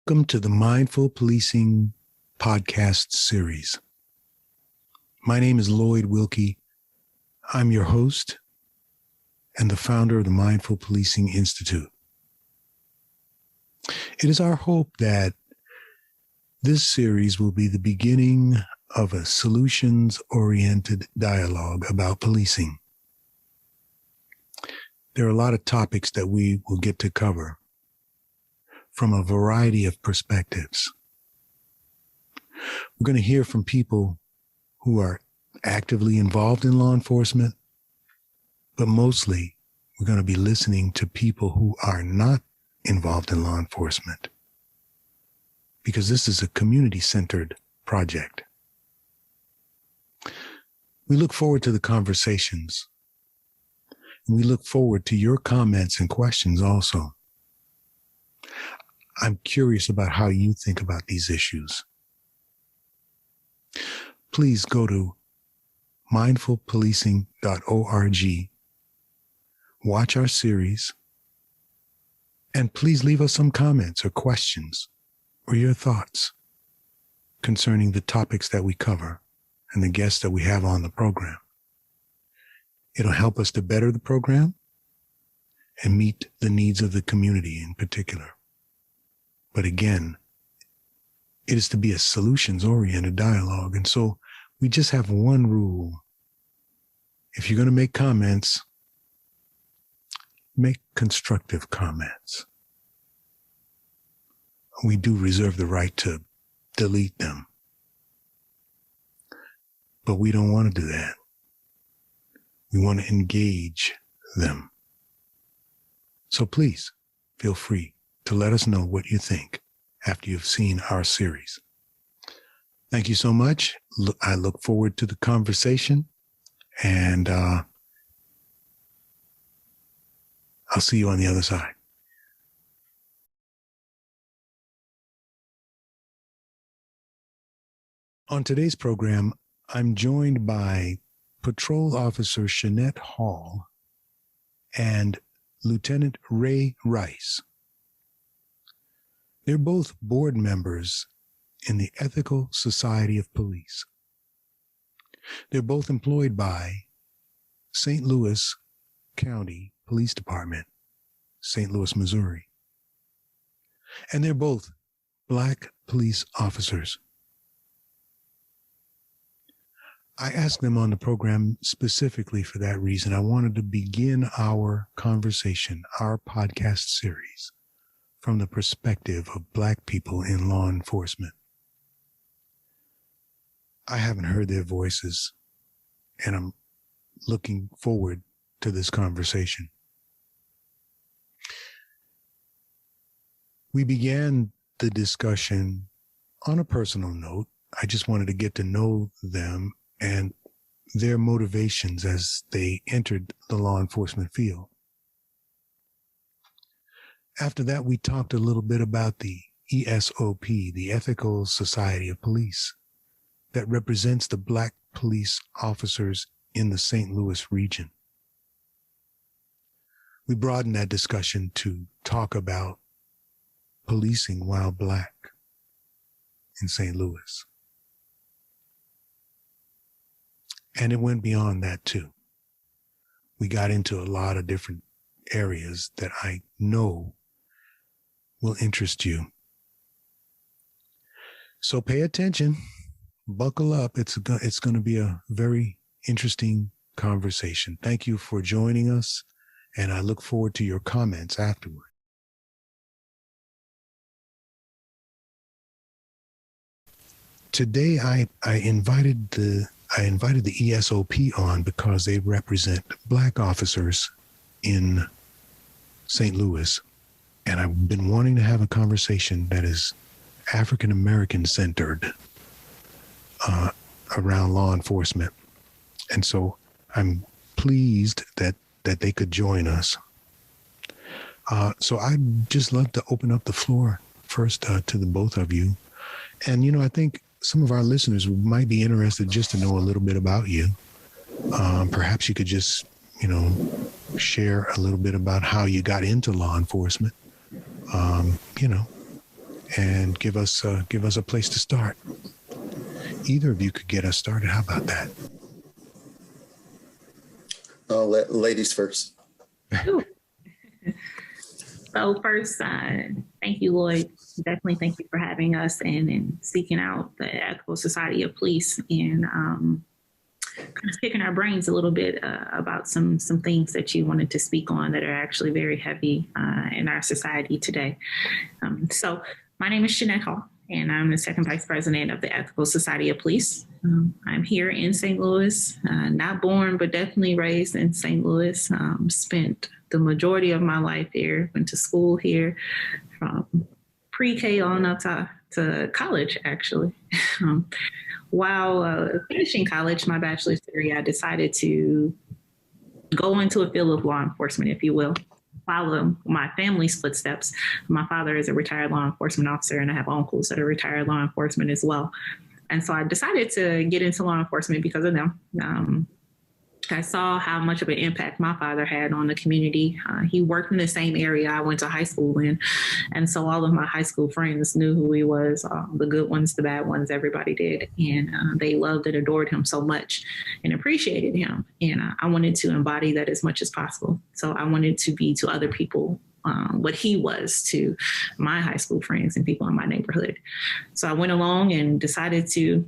Welcome to the Mindful Policing podcast series. My name is Lloyd Wilkey. I'm your host and the founder of the Mindful Policing Institute. It is our hope that this series will be the beginning of a solutions-oriented dialogue about policing. There are a lot of topics that we will get to cover from a variety of perspectives. We're going to hear from people who are actively involved in law enforcement, but mostly we're going to be listening to people who are not involved in law enforcement, because this is a community-centered project. We look forward to the conversations. We look forward to your comments and questions also. I'm curious about how you think about these issues. Please go to mindfulpolicing.org, watch our series, and please leave us some comments or questions or your thoughts concerning the topics that we cover and the guests that we have on the program. It'll help us to better the program and meet the needs of the community in particular. But again, it is to be a solutions-oriented dialogue. And so we just have one rule. If you're going to make comments, make constructive comments. We do reserve the right to delete them. But we don't want to do that. We want to engage them. So please feel free to let us know what you think after you've seen our series. Thank you so much. I look forward to the conversation, and I'll see you on the other side. On today's program, I'm joined by Patrol Officer Shanette Hall and Lieutenant Ray Rice. They're both board members in the Ethical Society of Police. They're both employed by St. Louis County Police Department, St. Louis, Missouri. And they're both Black police officers. I asked them on the program specifically for that reason. I wanted to begin our conversation, our podcast series, from the perspective of Black people in law enforcement. I haven't heard their voices, and I'm looking forward to this conversation. We began the discussion on a personal note. I just wanted to get to know them and their motivations as they entered the law enforcement field. After that, we talked a little bit about the ESOP, the Ethical Society of Police, that represents the Black police officers in the St. Louis region. We broadened that discussion to talk about policing while Black in St. Louis. And it went beyond that too. We got into a lot of different areas that I know will interest you. So pay attention, buckle up. It's going to be a very interesting conversation. Thank you for joining us, and I look forward to your comments afterward. Today, I invited the ESOP on because they represent Black officers in St. Louis. And I've been wanting to have a conversation that is African-American centered around law enforcement. And so I'm pleased that they could join us. So I'd just love to open up the floor first to the both of you. And, I think some of our listeners might be interested just to know a little bit about you. Perhaps you could just, share a little bit about how you got into law enforcement, and give us a place to start. Either of you could get us started. How about that? I'll let ladies first. So first, thank you, Lloyd. Definitely thank you for having us and seeking out the Ethical Society of Police and kind of picking our brains a little bit about some things that you wanted to speak on that are actually very heavy in our society today. So my name is Shanette Hall, and I'm the second vice president of the Ethical Society of Police. I'm here in St. Louis, not born, but definitely raised in St. Louis. Spent the majority of my life here, went to school here from pre-K on up to college, actually. While finishing college, my bachelor's degree, I decided to go into a field of law enforcement, if you will, follow my family's footsteps. My father is a retired law enforcement officer, and I have uncles that are retired law enforcement as well. And so I decided to get into law enforcement because of them. I saw how much of an impact my father had on the community. He worked in the same area I went to high school in. And so all of my high school friends knew who he was, the good ones, the bad ones, everybody did. And they loved and adored him so much and appreciated him. And I wanted to embody that as much as possible. So I wanted to be to other people what he was to my high school friends and people in my neighborhood. So I went along and decided to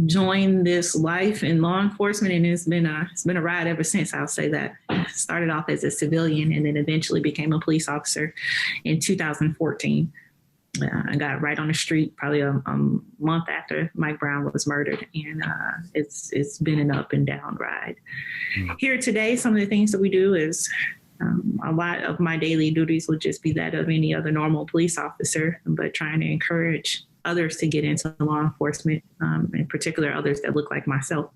join this life in law enforcement, and it's been a ride ever since. I'll say that. Started off as a civilian and then eventually became a police officer in 2014. I got right on the street probably a month after Mike Brown was murdered, and it's been an up and down ride. Here today, some of the things that we do is a lot of my daily duties would just be that of any other normal police officer, but trying to encourage others to get into law enforcement, in particular others that look like myself,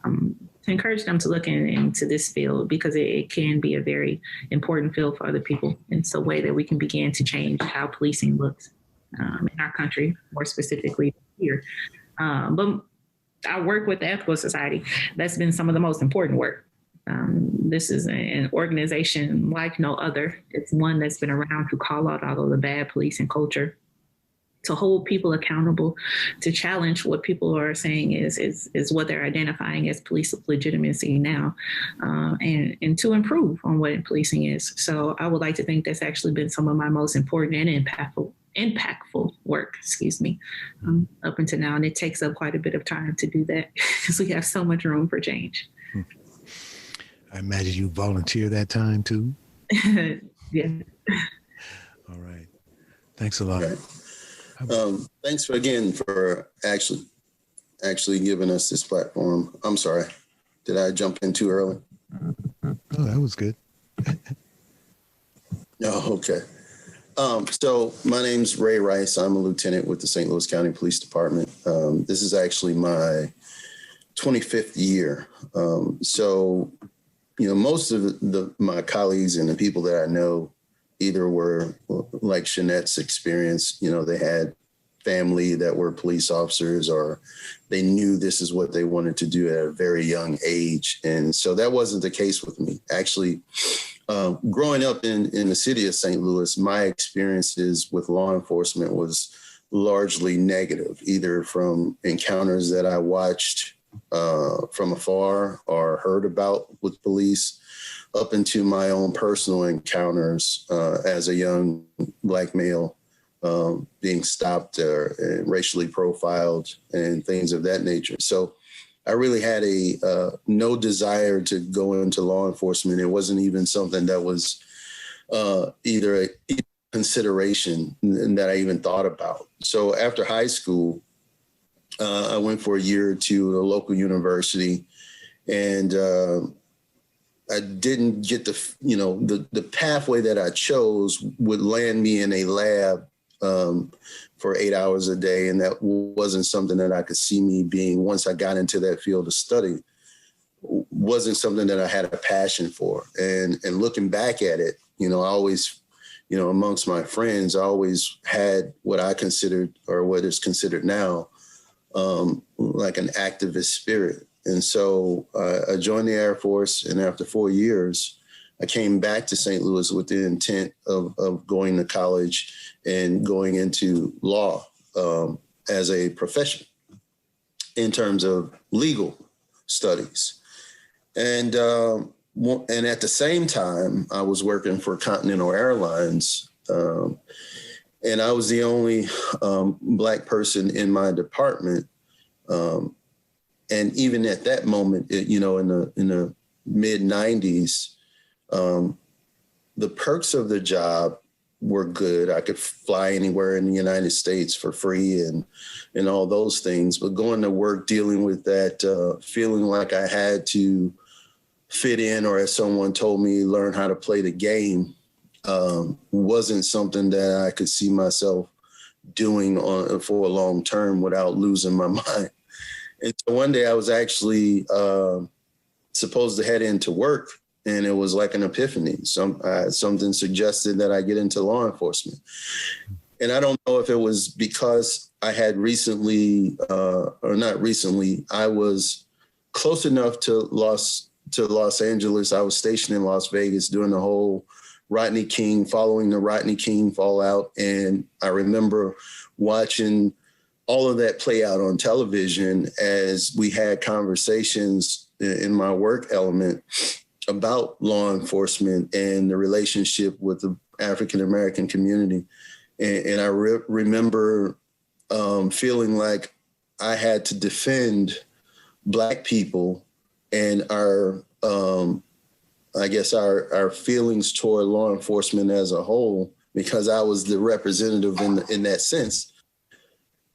to encourage them to look into this field because it can be a very important field for other people. It's a way that we can begin to change how policing looks in our country, more specifically here. But I work with the Ethical Society. That's been some of the most important work. This is an organization like no other. It's one that's been around to call out all of the bad policing culture, to hold people accountable, to challenge what people are saying is what they're identifying as police legitimacy now, and to improve on what policing is. So I would like to think that's actually been some of my most important and impactful work, up until now. And it takes up quite a bit of time to do that because we have so much room for change. I imagine you volunteer that time too. Yeah. All right. Thanks a lot. Right. Thanks for actually giving us this platform. I'm sorry. Did I jump in too early? Oh, that was good. Oh, okay. So my name's Ray Rice. I'm a lieutenant with the St. Louis County Police Department. This is actually my 25th year. So, most of my colleagues and the people that I know either were like Shanette's experience, they had family that were police officers, or they knew this is what they wanted to do at a very young age. And so that wasn't the case with me. Actually, growing up in the city of St. Louis, my experiences with law enforcement was largely negative, either from encounters that I watched from afar or heard about with police, up into my own personal encounters as a young Black male, being stopped or racially profiled and things of that nature. So I really had no desire to go into law enforcement. It wasn't even something that was either a consideration that I even thought about. So after high school, I went for a year or two at a local university, and I didn't get the pathway that I chose would land me in a lab for 8 hours a day. And that wasn't something that I could see me being once I got into that field of study. Wasn't something that I had a passion for. And looking back at it, I always, amongst my friends, I always had what I considered, or what is considered now, like an activist spirit. And so I joined the Air Force, and after 4 years, I came back to St. Louis with the intent of going to college and going into law as a profession in terms of legal studies. And at the same time, I was working for Continental Airlines, and I was the only Black person in my department. And even at that moment, in the mid 90s, the perks of the job were good. I could fly anywhere in the United States for free and all those things. But going to work, dealing with that, feeling like I had to fit in, or as someone told me, learn how to play the game, wasn't something that I could see myself doing for a long term without losing my mind. And so one day I was actually supposed to head into work, and it was like an epiphany. Something suggested that I get into law enforcement. And I don't know if it was because I had recently, or not recently, I was close enough to Los Angeles. I was stationed in Las Vegas during the whole following the Rodney King fallout. And I remember watching all of that play out on television as we had conversations in my work element about law enforcement and the relationship with the African-American community. And I remember feeling like I had to defend Black people and our feelings toward law enforcement as a whole, because I was the representative in that sense.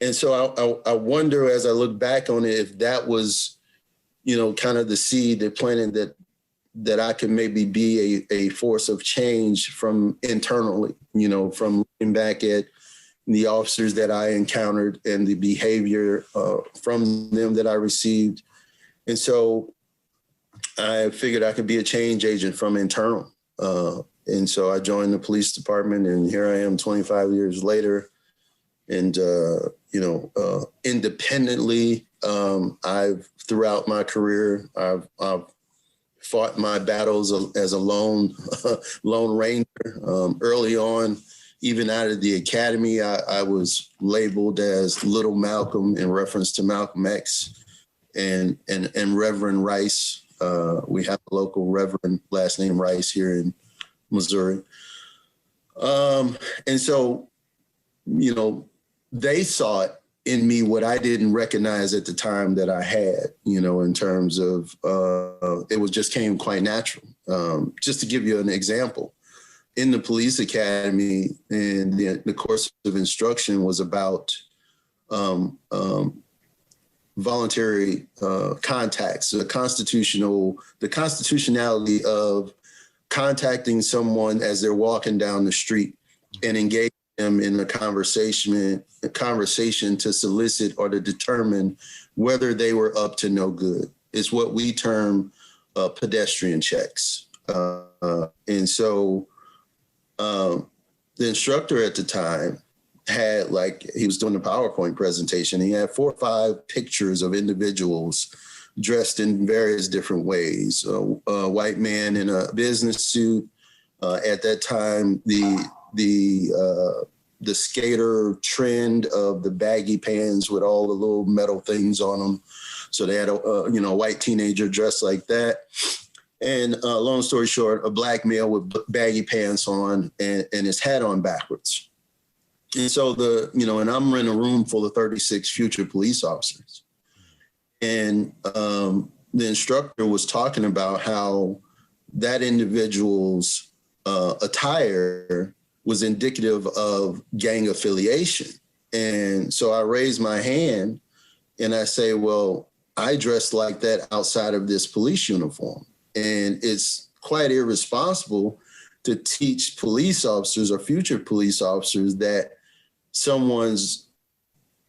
And so I wonder, as I look back on it, if that was, kind of the seed that planted that I could maybe be a force of change from internally, from looking back at the officers that I encountered and the behavior from them that I received. And so I figured I could be a change agent from internal. And so I joined the police department, and here I am 25 years later. And, independently, throughout my career, I've fought my battles as a lone ranger. Early on, even out of the academy, I was labeled as Little Malcolm in reference to Malcolm X and Reverend Rice. We have a local Reverend, last name Rice, here in Missouri. And so, they saw in me what I didn't recognize at the time that I had, in terms of, just came quite natural. Just to give you an example, in the police academy, and the course of instruction was about voluntary contacts, the constitutionality of contacting someone as they're walking down the street and engaging them in a conversation to solicit or to determine whether they were up to no good. It's what we term pedestrian checks. And so the instructor at the time had, he was doing a PowerPoint presentation. He had 4 or 5 pictures of individuals dressed in various different ways. A white man in a business suit. At that time, the skater trend of the baggy pants with all the little metal things on them. So they had a white teenager dressed like that. And long story short, a Black male with baggy pants on and his hat on backwards. And so and I'm in a room full of 36 future police officers. And the instructor was talking about how that individual's attire was indicative of gang affiliation. And so I raised my hand and I say, well, I dress like that outside of this police uniform. And it's quite irresponsible to teach police officers or future police officers that someone's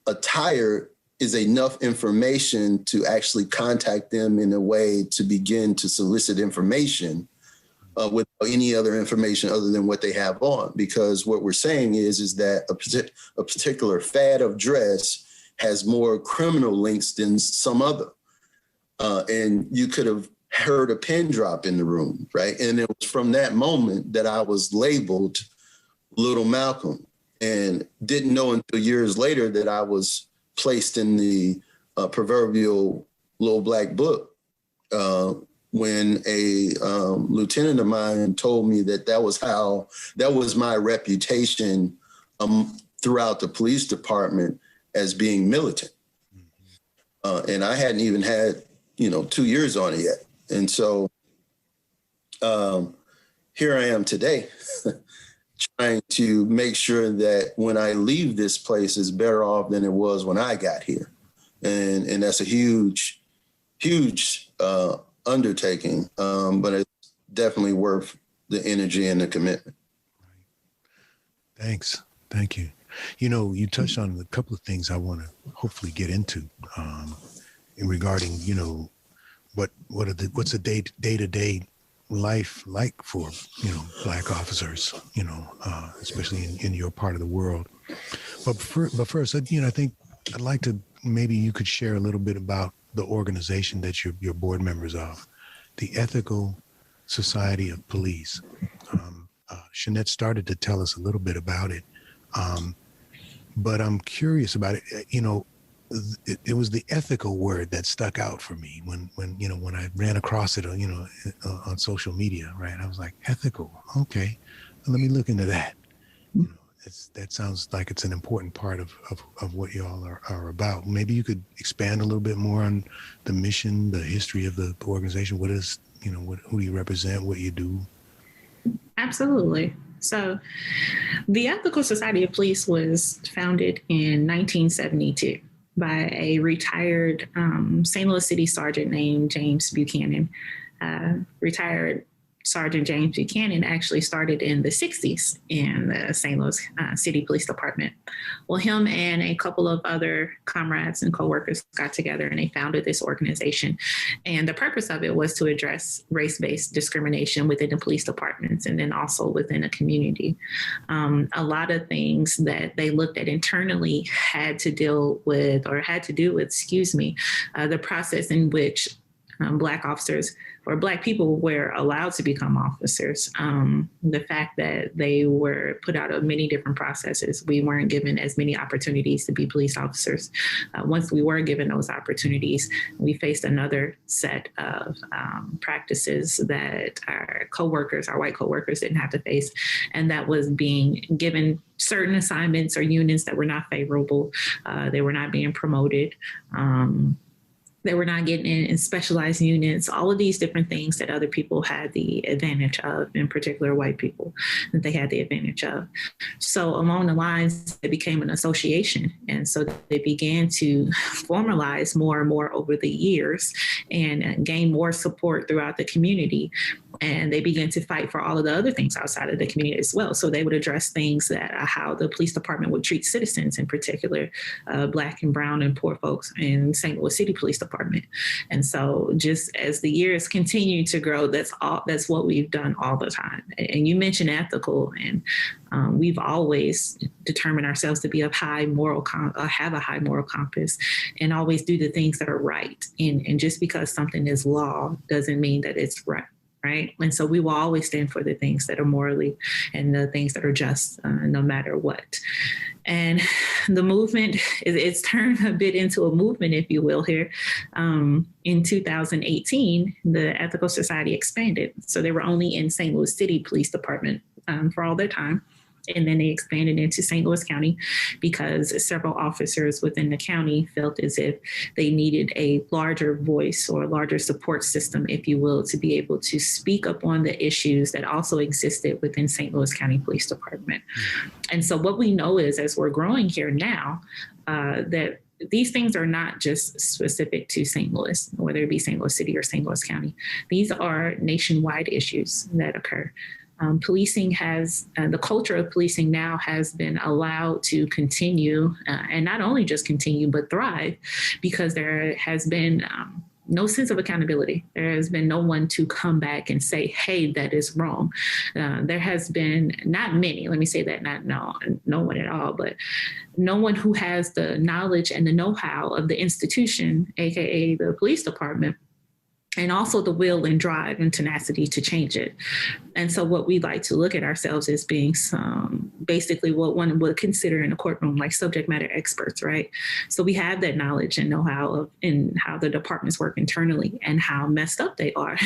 attire is enough information to actually contact them in a way to begin to solicit information without any other information other than what they have on. Because what we're saying is that a particular fad of dress has more criminal links than some other. And you could have heard a pin drop in the room, right? And it was from that moment that I was labeled Little Malcolm, and didn't know until years later that I was placed in the proverbial little black book when a lieutenant of mine told me that was my reputation throughout the police department as being militant. And I hadn't even had, 2 years on it yet. And so here I am today trying to make sure that when I leave this place is better off than it was when I got here. And that's a huge, huge undertaking, but it's definitely worth the energy and the commitment. Thanks. Thank you. You touched on a couple of things I want to hopefully get into regarding, what's a day-to-day life like for, Black officers, especially in your part of the world. But first, I think I'd like to, maybe you could share a little bit about the organization that you're board members of, the Ethical Society of Police. Shanette started to tell us a little bit about it. But I'm curious about it. It was the ethical word that stuck out for me when I ran across it, on social media, right? I was like, ethical. Okay. Let me look into that. That sounds like it's an important part of what y'all are about. Maybe you could expand a little bit more on the mission, the history of the organization. What is, who do you represent, what you do? Absolutely. So the Ethical Society of Police was founded in 1972 by a retired St. Louis City Sergeant named James Buchanan. Retired Sergeant James Buchanan actually started in the 60s in the St. Louis City Police Department. Well, him and a couple of other comrades and coworkers got together and they founded this organization. And the purpose of it was to address race-based discrimination within the police departments and then also within the community. A lot of things that they looked at internally had to do with the process in which Black officers or Black people were allowed to become officers. The fact that they were put out of many different processes. We weren't given as many opportunities to be police officers. Once we were given those opportunities, we faced another set of practices that our white coworkers didn't have to face. And that was being given certain assignments or units that were not favorable. They were not being promoted. They were not getting in specialized units, all of these different things that other people had the advantage of, in particular white people, that they had the advantage of. So along the lines, it became an association. And so they began to formalize more and more over the years and gain more support throughout the community. And they began to fight for all of the other things outside of the community as well. So they would address things that how the police department would treat citizens, in particular, Black and brown and poor folks in St. Louis City Police Department. And so just as the years continue to grow, that's what we've done all the time. And you mentioned ethical, and we've always determined ourselves to be have a high moral compass and always do the things that are right. And just because something is law doesn't mean that it's right. Right. And so we will always stand for the things that are morally and the things that are just, no matter what. And the movement, it's turned a bit into a movement, if you will, here. In 2018, the Ethical Society expanded. So they were only in St. Louis City Police Department for all their time. And then they expanded into St. Louis County because several officers within the county felt as if they needed a larger voice or a larger support system, if you will, to be able to speak up on the issues that also existed within St. Louis County Police Department. And so what we know is, as we're growing here now, that these things are not just specific to St. Louis, whether it be St. Louis City or St. Louis County. These are nationwide issues that occur. Policing the culture of policing now has been allowed to continue, and not only just continue, but thrive, because there has been no sense of accountability. There has been no one to come back and say, hey, that is wrong. There has been not many, let me say that, no one at all, but no one who has the knowledge and the know-how of the institution, AKA the police department, and also the will and drive and tenacity to change it. And so what we like to look at ourselves as being basically what one would consider in a courtroom, like subject matter experts, right? So we have that knowledge and know-how of in how the departments work internally and how messed up they are.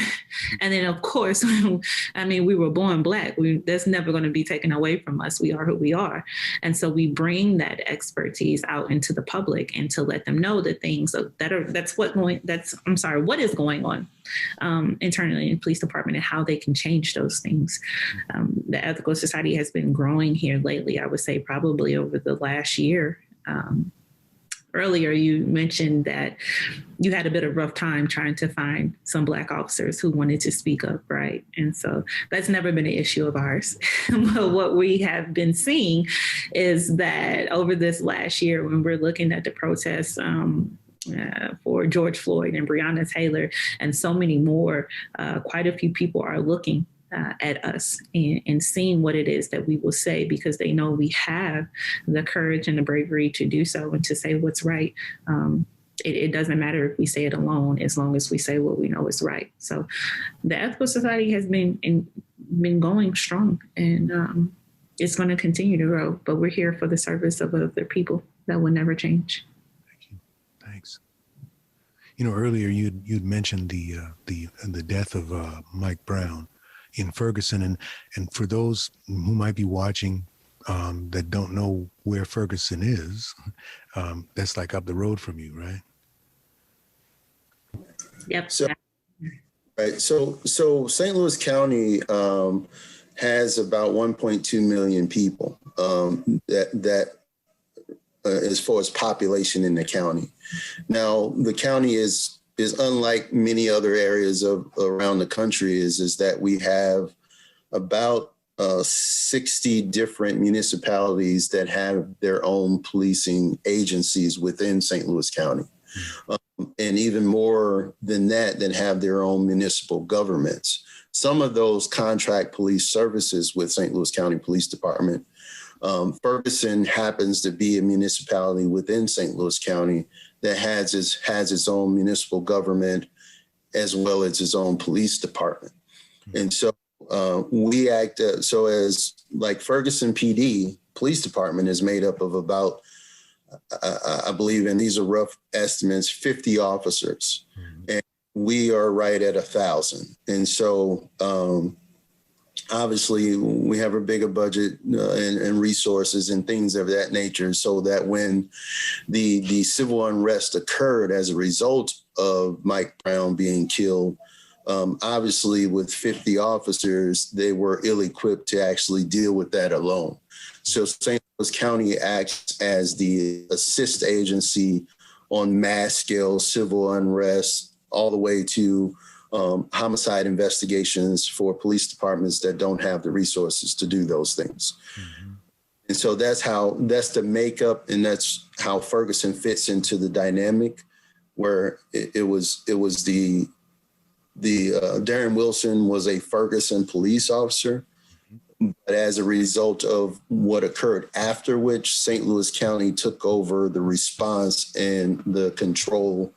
And then of course, I mean, we were born Black. That's never going to be taken away from us. We are who we are. And so we bring that expertise out into the public and to let them know the things what is going on internally in the police department and how they can change those things. The Ethical Society has been growing here lately, I would say probably over the last year. Earlier, you mentioned that you had a bit of rough time trying to find some Black officers who wanted to speak up, right? And so that's never been an issue of ours. But what we have been seeing is that over this last year, when we're looking at the protests for George Floyd and Breonna Taylor and so many more, quite a few people are looking at us and seeing what it is that we will say, because they know we have the courage and the bravery to do so and to say what's right. It doesn't matter if we say it alone, as long as we say what we know is right. So the Ethical Society has been going strong, and it's going to continue to grow. But we're here for the service of other people. That will never change. Thank you. Thanks. You know, earlier you'd mentioned the death of Mike Brown in Ferguson, and for those who might be watching that don't know where Ferguson is, that's like up the road from you, right? Yep. So St. Louis County has about 1.2 million people that as far as population in the county. Now, the county is unlike many other areas around the country is that we have about 60 different municipalities that have their own policing agencies within St. Louis County. And even more than that have their own municipal governments. Some of those contract police services with St. Louis County Police Department. Ferguson happens to be a municipality within St. Louis County that has its own municipal government as well as its own police department. And so we act so as like Ferguson PD Police Department is made up of about, I believe, and these are rough estimates, 50 officers. And we are right at 1,000. And so obviously we have a bigger budget and resources and things of that nature, so that when the civil unrest occurred as a result of Mike Brown being killed, obviously with 50 officers, they were ill-equipped to actually deal with that alone. So St. Louis County acts as the assist agency on mass scale civil unrest, all the way to homicide investigations for police departments that don't have the resources to do those things. And so that's the makeup, and that's how Ferguson fits into the dynamic, where it was the Darren Wilson was a Ferguson police officer, but as a result of what occurred after which, St. Louis County took over the response and the control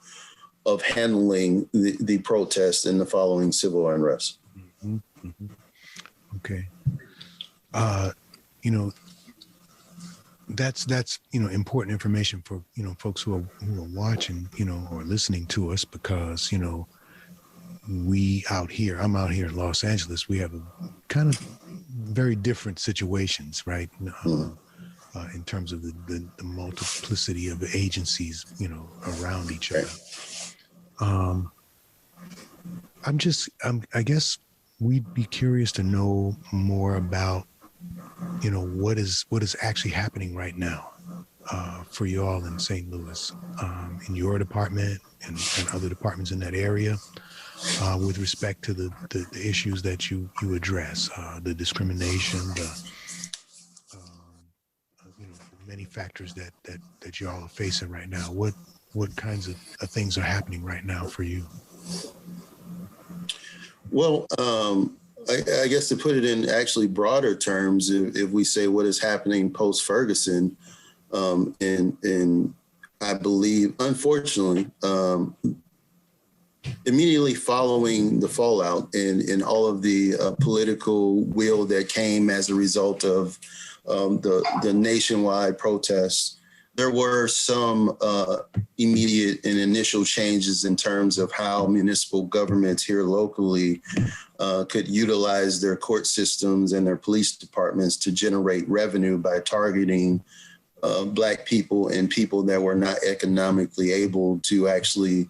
of handling the protests and the following civil unrest. Okay. That's important information for folks who are watching or listening to us, because I'm out here in Los Angeles, we have a kind of very different situations, right? In terms of the multiplicity of agencies around each other. I guess we'd be curious to know more about, what is actually happening right now for you all in St. Louis, in your department and other departments in that area, with respect to the issues that you address, the discrimination, the many factors that you all are facing right now. What kinds of things are happening right now for you? Well, I guess to put it in actually broader terms, if we say what is happening post-Ferguson, and I believe, unfortunately, immediately following the fallout and all of the political will that came as a result of the nationwide protests, there were some immediate and initial changes in terms of how municipal governments here locally could utilize their court systems and their police departments to generate revenue by targeting Black people and people that were not economically able to actually,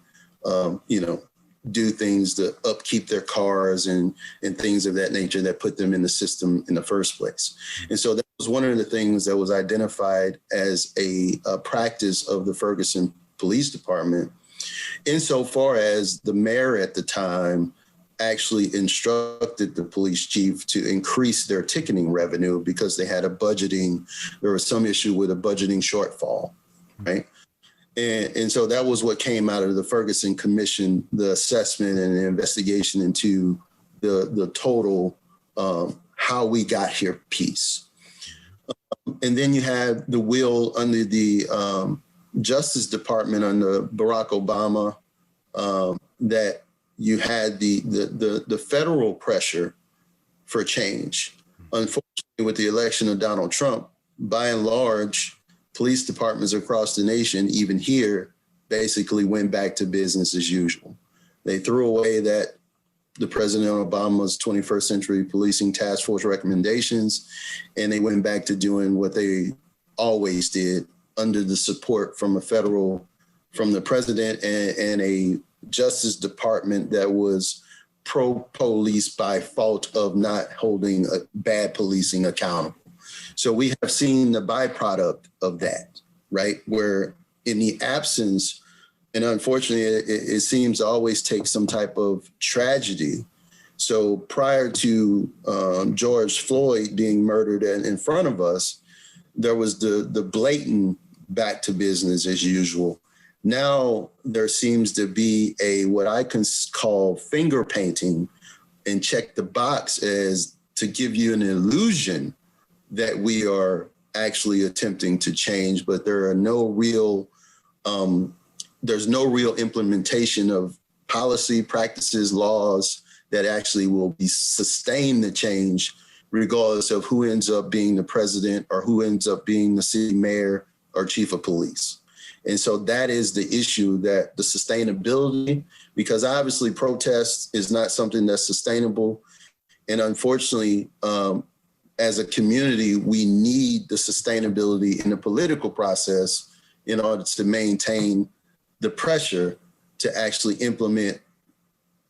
do things to upkeep their cars and things of that nature that put them in the system in the first place. And so that was one of the things that was identified as a practice of the Ferguson Police Department, insofar as the mayor at the time actually instructed the police chief to increase their ticketing revenue because they had there was some issue with a budgeting shortfall, right? And so that was what came out of the Ferguson Commission, the assessment and the investigation into the total how we got here piece. And then you have the will under the Justice Department under Barack Obama that you had the federal pressure for change. Unfortunately, with the election of Donald Trump, by and large, police departments across the nation, even here, basically went back to business as usual. They threw away the President Obama's 21st Century Policing Task Force recommendations, and they went back to doing what they always did under the support from the president and a Justice Department that was pro-police by fault of not holding bad policing accountable. So we have seen the byproduct of that, right? Where in the absence, and unfortunately, it seems to always take some type of tragedy. So prior to George Floyd being murdered in front of us, there was the blatant back to business as usual. Now there seems to be what I can call finger painting and check the box as to give you an illusion that we are actually attempting to change, but there's no real implementation of policy, practices, laws that actually will sustain the change, regardless of who ends up being the president or who ends up being the city mayor or chief of police. And so that is the issue, that the sustainability, because obviously protest is not something that's sustainable. And unfortunately, as a community, we need the sustainability in the political process in order to maintain the pressure to actually implement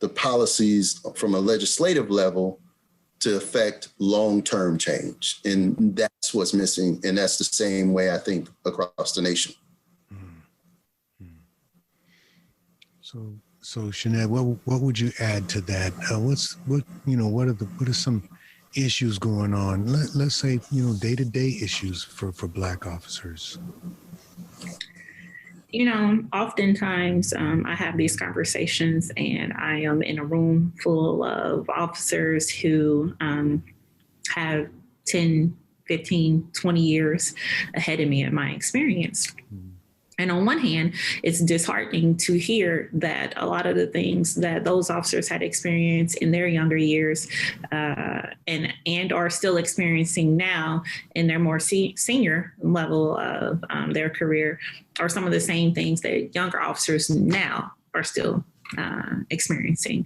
the policies from a legislative level to affect long-term change. And that's what's missing. And that's the same way, I think, across the nation. So Shanette, what would you add to that? What are some issues going on? Let's say, day-to-day issues for Black officers. Oftentimes I have these conversations and I am in a room full of officers who have 10, 15, 20 years ahead of me in my experience. And on one hand, it's disheartening to hear that a lot of the things that those officers had experienced in their younger years and are still experiencing now in their more senior level of their career are some of the same things that younger officers now are still experiencing.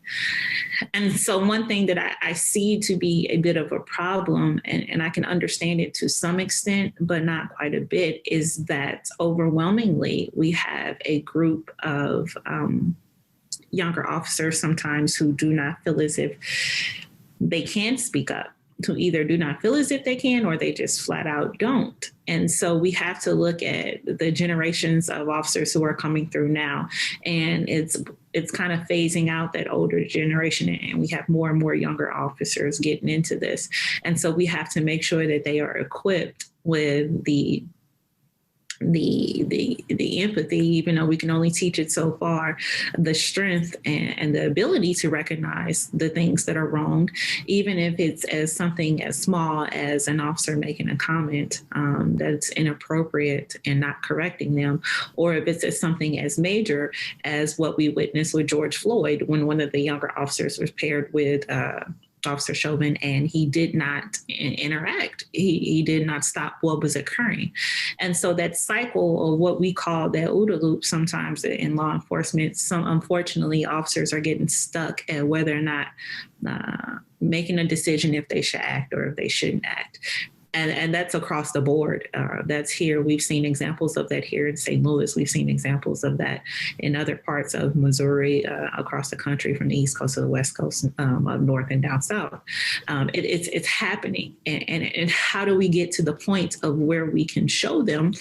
And so one thing that I see to be a bit of a problem, and I can understand it to some extent, but not quite a bit, is that overwhelmingly we have a group of younger officers sometimes who do not feel as if they can speak up, to either do not feel as if they can or they just flat out don't. And so we have to look at the generations of officers who are coming through now. And it's kind of phasing out that older generation, and we have more and more younger officers getting into this. And so we have to make sure that they are equipped with the the empathy, even though we can only teach it so far, the strength and the ability to recognize the things that are wrong, even if it's as something as small as an officer making a comment that's inappropriate and not correcting them, or if it's as something as major as what we witnessed with George Floyd when one of the younger officers was paired with Officer Chauvin, and he did not interact. He did not stop what was occurring. And so that cycle of what we call that OODA loop sometimes in law enforcement, unfortunately, officers are getting stuck at whether or not making a decision if they should act or if they shouldn't act. And that's across the board. That's here. We've seen examples of that here in St. Louis. We've seen examples of that in other parts of Missouri, across the country, from the East Coast to the West Coast, up north and down south. It's happening. And how do we get to the point of where we can show them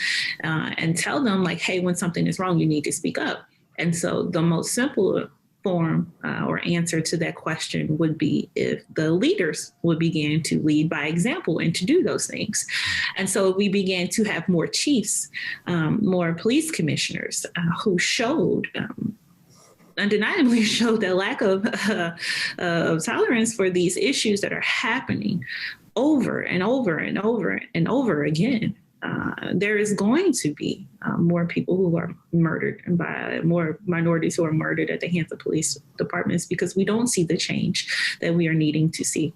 and tell them, like, hey, when something is wrong, you need to speak up. And so the most simple form or answer to that question would be if the leaders would begin to lead by example and to do those things. And so we began to have more chiefs, more police commissioners who showed undeniably showed that lack of tolerance for these issues that are happening over and over and over and over again. There is going to be more people who are murdered, and by more minorities who are murdered at the hands of police departments, because we don't see the change that we are needing to see.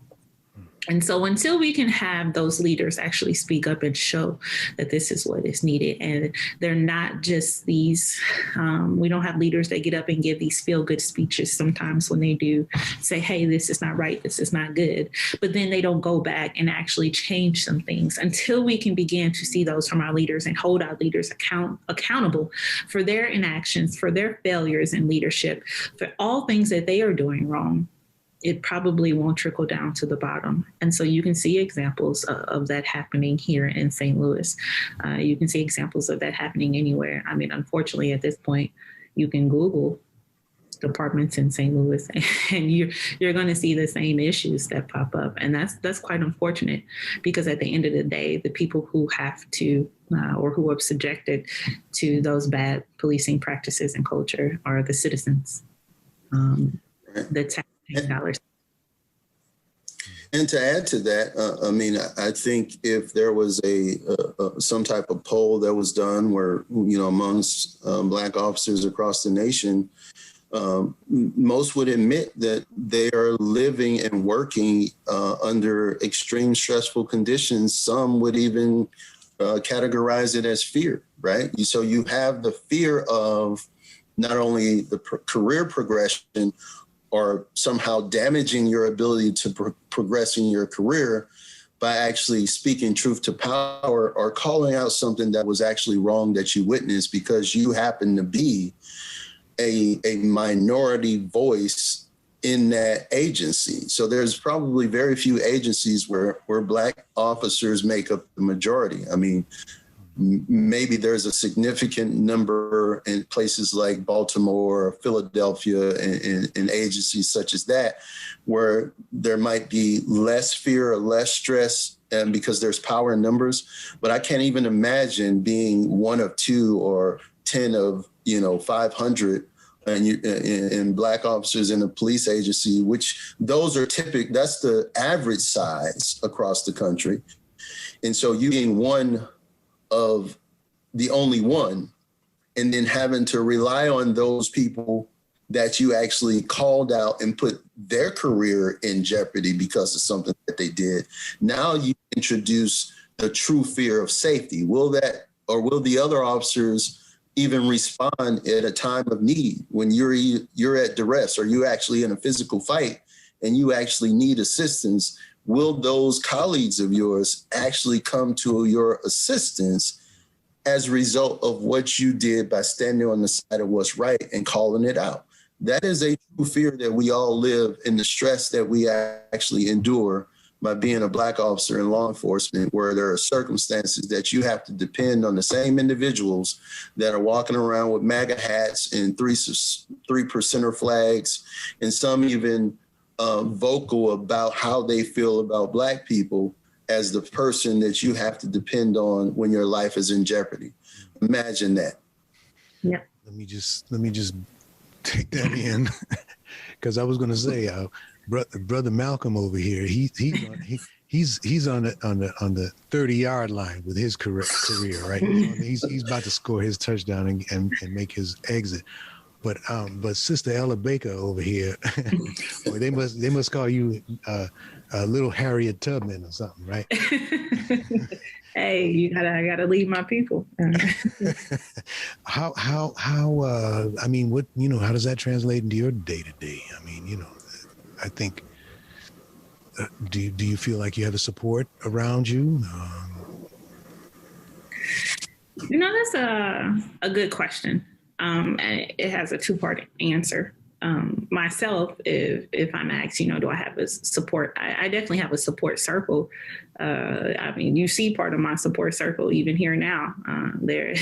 And so until we can have those leaders actually speak up and show that this is what is needed, and they're not just these, we don't have leaders that get up and give these feel-good speeches sometimes when they do say, hey, this is not right, this is not good, but then they don't go back and actually change some things. Until we can begin to see those from our leaders and hold our leaders accountable for their inactions, for their failures in leadership, for all things that they are doing wrong, it probably won't trickle down to the bottom. And so you can see examples of that happening here in St. Louis. You can see examples of that happening anywhere. I mean, unfortunately, at this point, you can Google departments in St. Louis and you're going to see the same issues that pop up. And that's quite unfortunate, because at the end of the day, the people who have to or who are subjected to those bad policing practices and culture are the citizens. The taxpaying dollars. And to add to that, I mean, I think if there was some type of poll that was done where, you know, amongst Black officers across the nation, most would admit that they are living and working under extreme stressful conditions. Some would even categorize it as fear, right? So you have the fear of not only the career progression, or somehow damaging your ability to progress in your career by actually speaking truth to power or calling out something that was actually wrong that you witnessed because you happen to be a minority voice in that agency. So there's probably very few agencies where Black officers make up the majority. I mean, maybe there's a significant number in places like Baltimore, Philadelphia, and agencies such as that, where there might be less fear or less stress, and because there's power in numbers. But I can't even imagine being one of 2 or 10 of 500 and Black officers in a police agency, which those are typical. That's the average size across the country, and so you being one of the only one, and then having to rely on those people that you actually called out and put their career in jeopardy because of something that they did. Now you introduce the true fear of safety. Will the other officers even respond at a time of need when you're at duress or you're actually in a physical fight and you actually need assistance? Will those colleagues of yours actually come to your assistance as a result of what you did by standing on the side of what's right and calling it out? That is a true fear that we all live in, the stress that we actually endure by being a Black officer in law enforcement, where there are circumstances that you have to depend on the same individuals that are walking around with MAGA hats and three percenter flags, and some even vocal about how they feel about Black people as the person that you have to depend on when your life is in jeopardy. Imagine that. Yeah. Let me just take that in, because I was going to say, brother Malcolm over here, he's on the 30-yard line with his career, right? He's about to score his touchdown and make his exit. But Sister Ella Baker over here, boy, they must call you little Harriet Tubman or something, right? Hey, I gotta lead my people. How I mean, what, how does that translate into your day to day? I mean, I think, do you feel like you have the support around you? That's a good question. And it has a two-part answer. Myself, if I'm asked, do I have a support? I definitely have a support circle. I mean, you see part of my support circle even here now. There,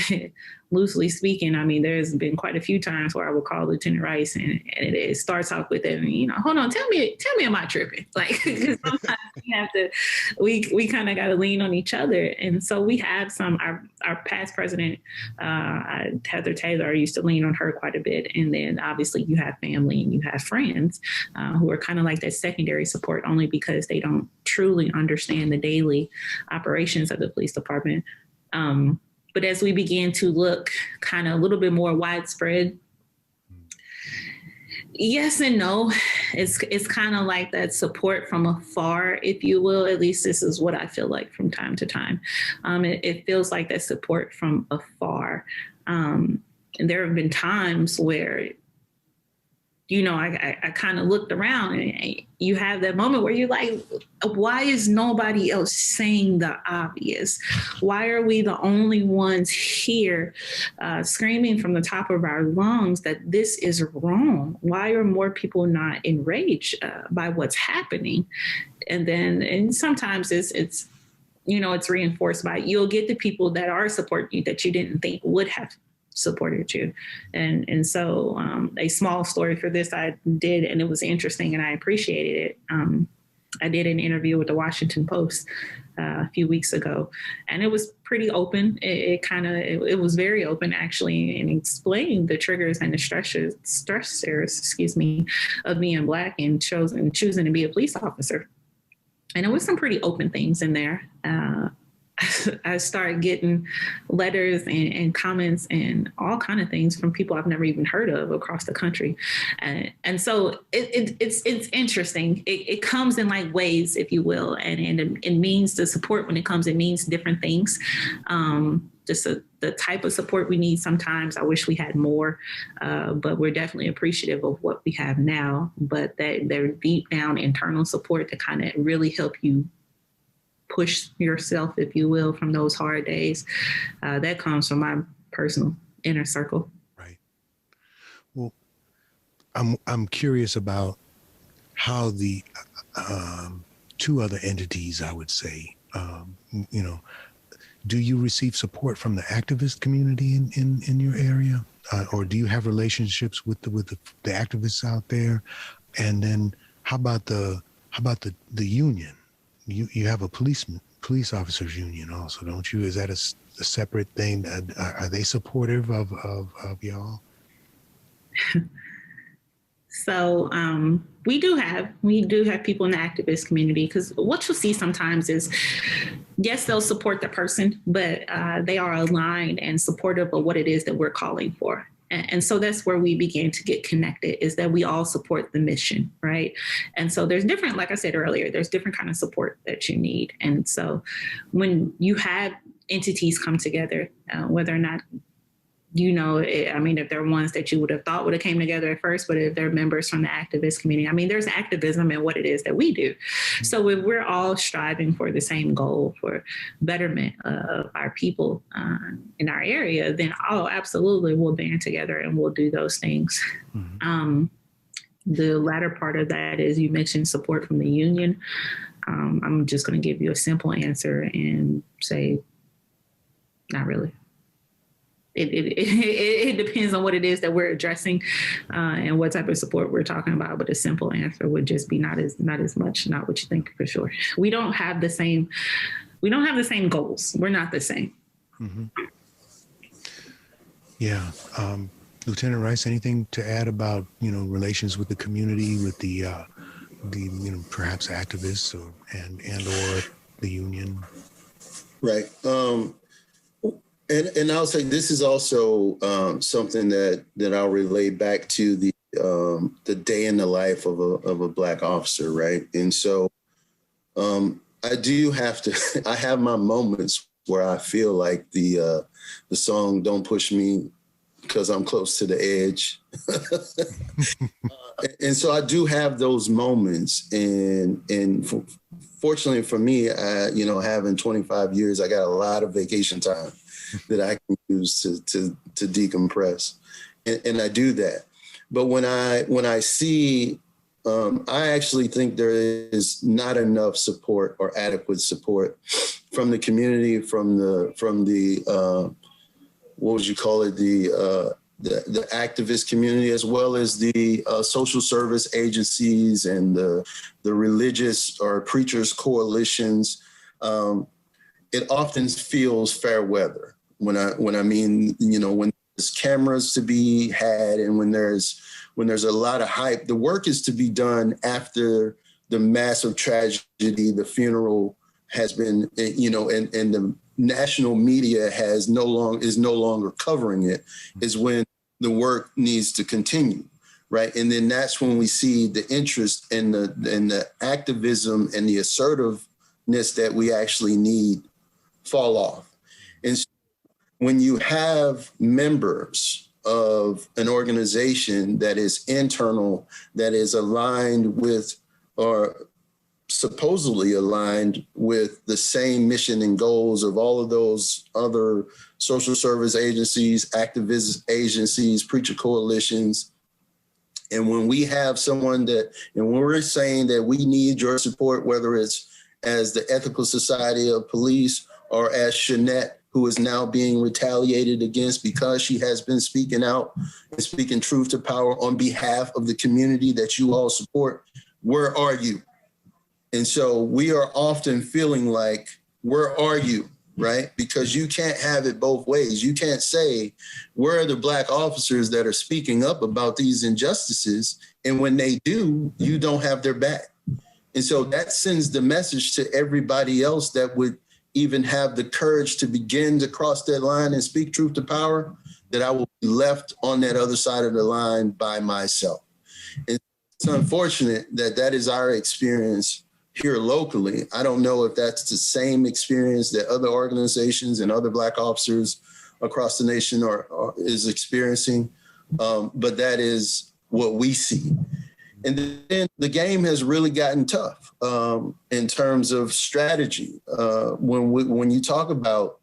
loosely speaking, I mean, there's been quite a few times where I will call Lieutenant Rice, and it starts off with, hold on, tell me, am I tripping? Like, sometimes we kind of got to lean on each other, and so we have our past president, Heather Taylor, used to lean on her quite a bit, and then obviously you have family and you have friends who are kind of like that secondary support, only because they don't truly understand the daily operations of the police department. But as we begin to look kind of a little bit more widespread, yes and no. It's kind of like that support from afar, if you will. At least this is what I feel like from time to time. It feels like that support from afar. And there have been times where, I kind of looked around, and you have that moment where you're like, why is nobody else saying the obvious? Why are we the only ones here screaming from the top of our lungs that this is wrong? Why are more people not enraged by what's happening? And sometimes it's reinforced by, you'll get the people that are supporting you that you didn't think would have supported you. And so a small story for this I did, and it was interesting and I appreciated it. I did an interview with the Washington Post a few weeks ago, and it was pretty open. It was very open, actually, and explained the triggers and the stressors, of being Black and choosing to be a police officer. And there was some pretty open things in there. I started getting letters and comments and all kind of things from people I've never even heard of across the country. And so it's interesting. It comes in like waves, if you will. And it means the support, when it comes, it means different things. Just the type of support we need sometimes. I wish we had more, but we're definitely appreciative of what we have now. But they're deep down internal support to kind of really help you push yourself, if you will, from those hard days. That comes from my personal inner circle. Right. Well, I'm curious about how the two other entities, I would say, do you receive support from the activist community in your area, or do you have relationships with the activists out there? And then how about the union? You have a police officers union also, don't you? Is that a separate thing? Are they supportive of y'all? So we do have people in the activist community, because what you'll see sometimes is, yes, they'll support the person, but they are aligned and supportive of what it is that we're calling for. And so that's where we begin to get connected, is that we all support the mission, right? And so there's different, like I said earlier, there's different kind of support that you need. And so when you have entities come together, whether or not, if they're ones that you would have thought would have came together at first, but if they're members from the activist community, there's activism in what it is that we do. So if we're all striving for the same goal, for betterment of our people in our area, then absolutely, we'll band together and we'll do those things. Mm-hmm. The latter part of that is, you mentioned support from the union. I'm just going to give you a simple answer and say, not really. It depends on what it is that we're addressing and what type of support we're talking about. But a simple answer would just be not as much, not what you think, for sure. We don't have the same goals. We're not the same. Mm-hmm. Yeah. Lieutenant Rice, anything to add about, relations with the community, with the perhaps activists or the union? Right. And I'll say this is also something that I'll relate back to the day in the life of a Black officer, right? And so I do have to. I have my moments where I feel like the song "Don't Push Me" because I'm close to the edge, and so I do have those moments. And fortunately for me, having 25 years, I got a lot of vacation time that I can use to decompress, and I do that. But when I see, I actually think there is not enough support or adequate support from the community, from the what would you call it, the activist community, as well as the social service agencies and the religious or preachers coalitions. It often feels fair weather when I mean, when there's cameras to be had and when there's a lot of hype. The work is to be done after the massive tragedy, the funeral has been, and the national media is no longer covering it, is when the work needs to continue, right? And then that's when we see the interest in the activism and the assertiveness that we actually need fall off. And so when you have members of an organization that is internal, that is aligned with or supposedly aligned with the same mission and goals of all of those other social service agencies, activist agencies, preacher coalitions. And when we have someone and when we're saying that we need your support, whether it's as the Ethical Society of Police or as Shanette, who is now being retaliated against because she has been speaking out and speaking truth to power on behalf of the community that you all support, where are you? And so we are often feeling like, where are you, right? Because you can't have it both ways. You can't say, where are the Black officers that are speaking up about these injustices? And when they do, you don't have their back. And so that sends the message to everybody else that would even have the courage to begin to cross that line and speak truth to power, that I will be left on that other side of the line by myself. And it's unfortunate that is our experience here locally. I don't know if that's the same experience that other organizations and other Black officers across the nation is experiencing, but that is what we see. And then the game has really gotten tough in terms of strategy. When you talk about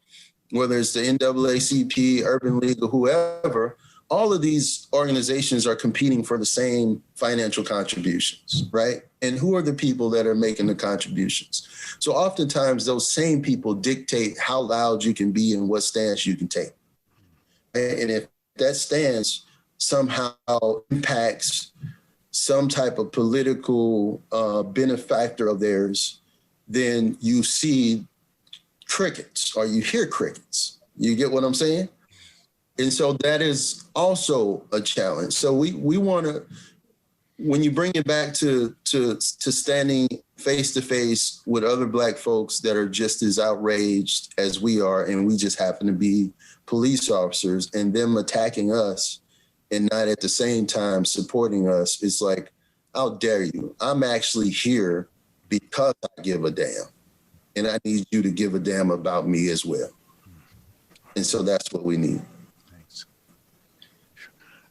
whether it's the NAACP, Urban League, or whoever, all of these organizations are competing for the same financial contributions, right? And who are the people that are making the contributions? So oftentimes those same people dictate how loud you can be and what stance you can take. And if that stance somehow impacts some type of political benefactor of theirs, then you see crickets or you hear crickets. You get what I'm saying? And so that is also a challenge. So we want to, when you bring it back to standing face to face with other Black folks that are just as outraged as we are, and we just happen to be police officers, and them attacking us and not at the same time supporting us, it's like, how dare you? I'm actually here because I give a damn. And I need you to give a damn about me as well. And so that's what we need. Thanks.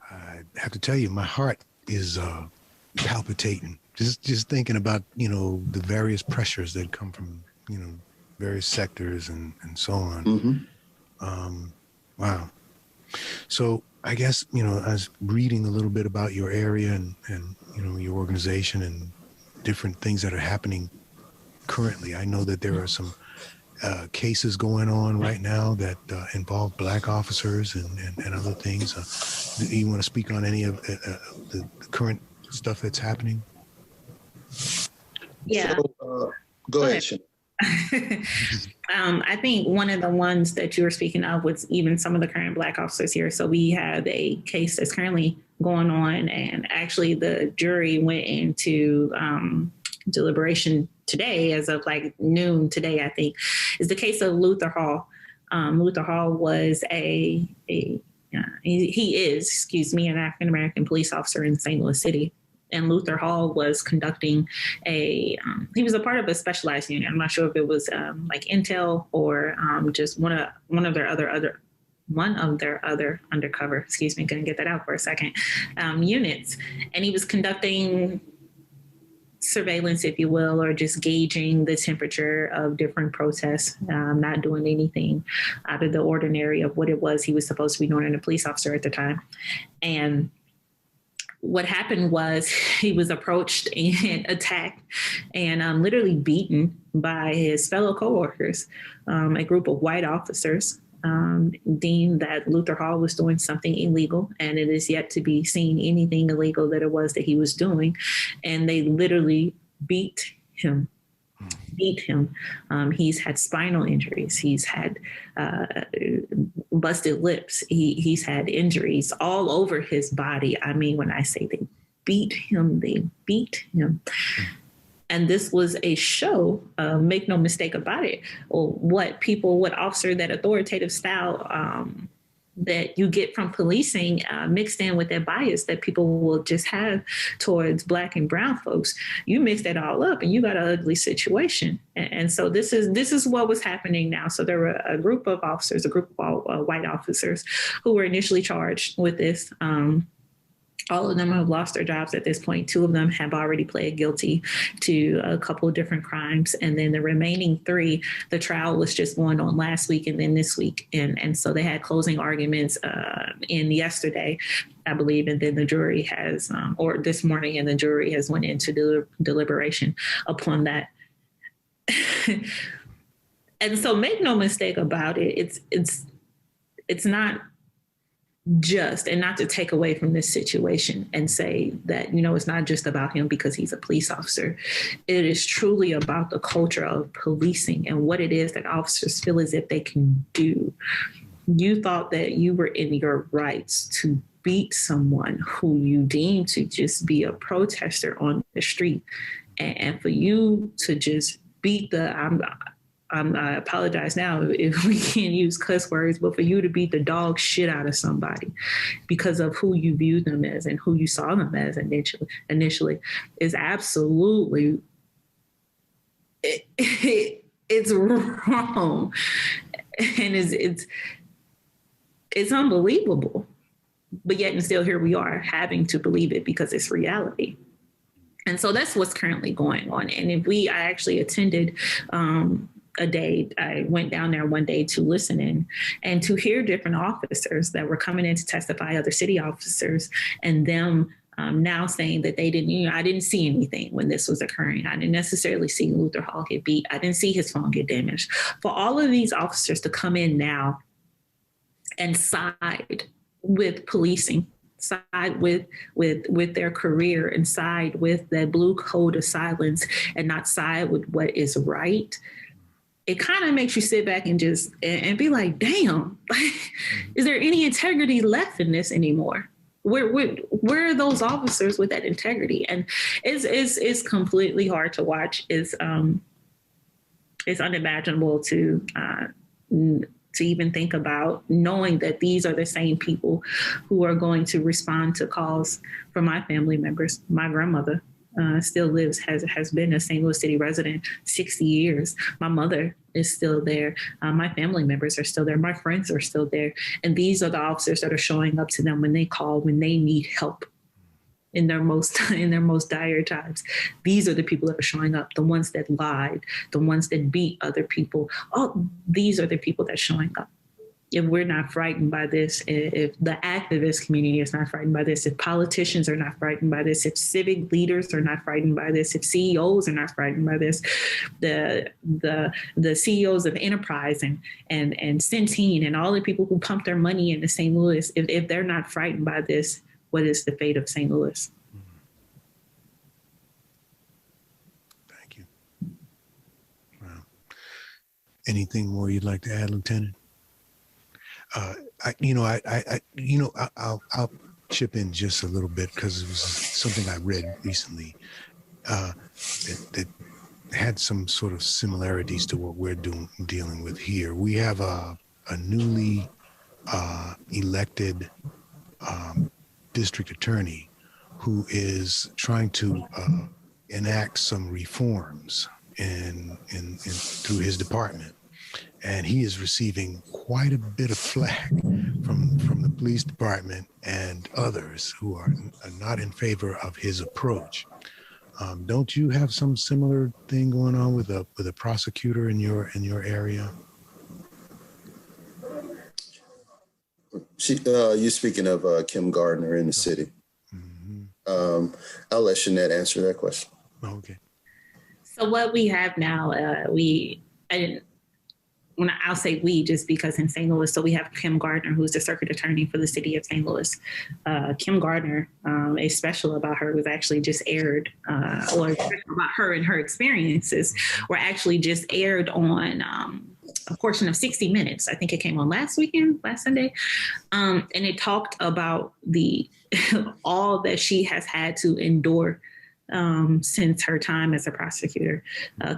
I have to tell you, my heart is palpitating. Just thinking about, the various pressures that come from, various sectors and so on. Mm-hmm. Wow. So I guess, I was reading a little bit about your area and your organization and different things that are happening currently. I know that there are some cases going on right now that involve Black officers and other things. Do you want to speak on any of the current stuff that's happening? Yeah. So, go ahead, Shanette. I think one of the ones that you were speaking of was even some of the current Black officers here. So we have a case that's currently going on, and actually the jury went into deliberation today, as of like noon today, I think, is the case of Luther Hall. Luther Hall was he is, excuse me, an African-American police officer in St. Louis City. And Luther Hall was conducting he was a part of a specialized unit. I'm not sure if it was like Intel or just one of their other undercover, excuse me, couldn't get that out for a second, units. And he was conducting surveillance, if you will, or just gauging the temperature of different protests, not doing anything out of the ordinary of what it was he was supposed to be doing, and a police officer at the time. And what happened was he was approached and attacked and literally beaten by his fellow coworkers. A group of white officers deemed that Luther Hall was doing something illegal, and it is yet to be seen anything illegal that it was that he was doing. And they literally beat him. He's had spinal injuries. He's had busted lips. He's had injuries all over his body. I mean, when I say they beat him, they beat him. And this was a show, make no mistake about it, or what officer, that authoritative style that you get from policing mixed in with that bias that people will just have towards Black and brown folks. You mix that all up and you got an ugly situation. And so this is what was happening now. So there were a group of officers, a group of white officers who were initially charged with this. All of them have lost their jobs at this point. 2 of them have already pled guilty to a couple of different crimes. And then the remaining 3, the trial was just going on last week and then this week. And so they had closing arguments in yesterday, I believe. And then the jury has, or this morning, and the jury has went into deliberation upon that. And so make no mistake about it, it's not just, and not to take away from this situation and say that, it's not just about him because he's a police officer. It is truly about the culture of policing and what it is that officers feel as if they can do. You thought that you were in your rights to beat someone who you deemed to just be a protester on the street. And for you to just beat I apologize now if we can't use cuss words, but for you to beat the dog shit out of somebody because of who you viewed them as and who you saw them as initially is absolutely, it's wrong. And it's unbelievable. But yet and still here we are having to believe it because it's reality. And so that's what's currently going on. And I actually attended I went down there one day to listen in and to hear different officers that were coming in to testify, other city officers, and them now saying that they didn't, I didn't see anything when this was occurring. I didn't necessarily see Luther Hall get beat. I didn't see his phone get damaged. For all of these officers to come in now and side with policing, side with their career, and side with that blue code of silence, and not side with what is right, it kind of makes you sit back and just and be like, damn, is there any integrity left in this anymore? Where are those officers with that integrity? And it's completely hard to watch. It's unimaginable to even think about, knowing that these are the same people who are going to respond to calls from my family members. My grandmother still lives, has been a St. Louis City resident 60 years. My mother is still there. My family members are still there. My friends are still there. And these are the officers that are showing up to them when they call, when they need help in their most dire times. These are the people that are showing up, the ones that lied, the ones that beat other people. Oh, these are the people that are showing up. If we're not frightened by this, if the activist community is not frightened by this, if politicians are not frightened by this, if civic leaders are not frightened by this, if CEOs are not frightened by this, the CEOs of Enterprise and Centene and all the people who pump their money into St. Louis, if they're not frightened by this, what is the fate of St. Louis? Thank you. Wow. Anything more you'd like to add, Lieutenant? I'll chip in just a little bit because it was something I read recently that had some sort of similarities to what we're dealing with here. We have a newly elected district attorney who is trying to enact some reforms in through his department, and he is receiving quite a bit of flack from the police department and others who are not in favor of his approach. Don't you have some similar thing going on with a prosecutor in your area? You're speaking of Kim Gardner in the city. Mm-hmm. I'll let Shanette answer that question. Okay. So what we have now, I'll say we just because in St. Louis, so we have Kim Gardner, who's the circuit attorney for the city of St. Louis. Kim Gardner, a special about her was actually just aired, or about her and her experiences were actually just aired on a portion of 60 Minutes. I think it came on last Sunday. And it talked about all that she has had to endure since her time as a prosecutor.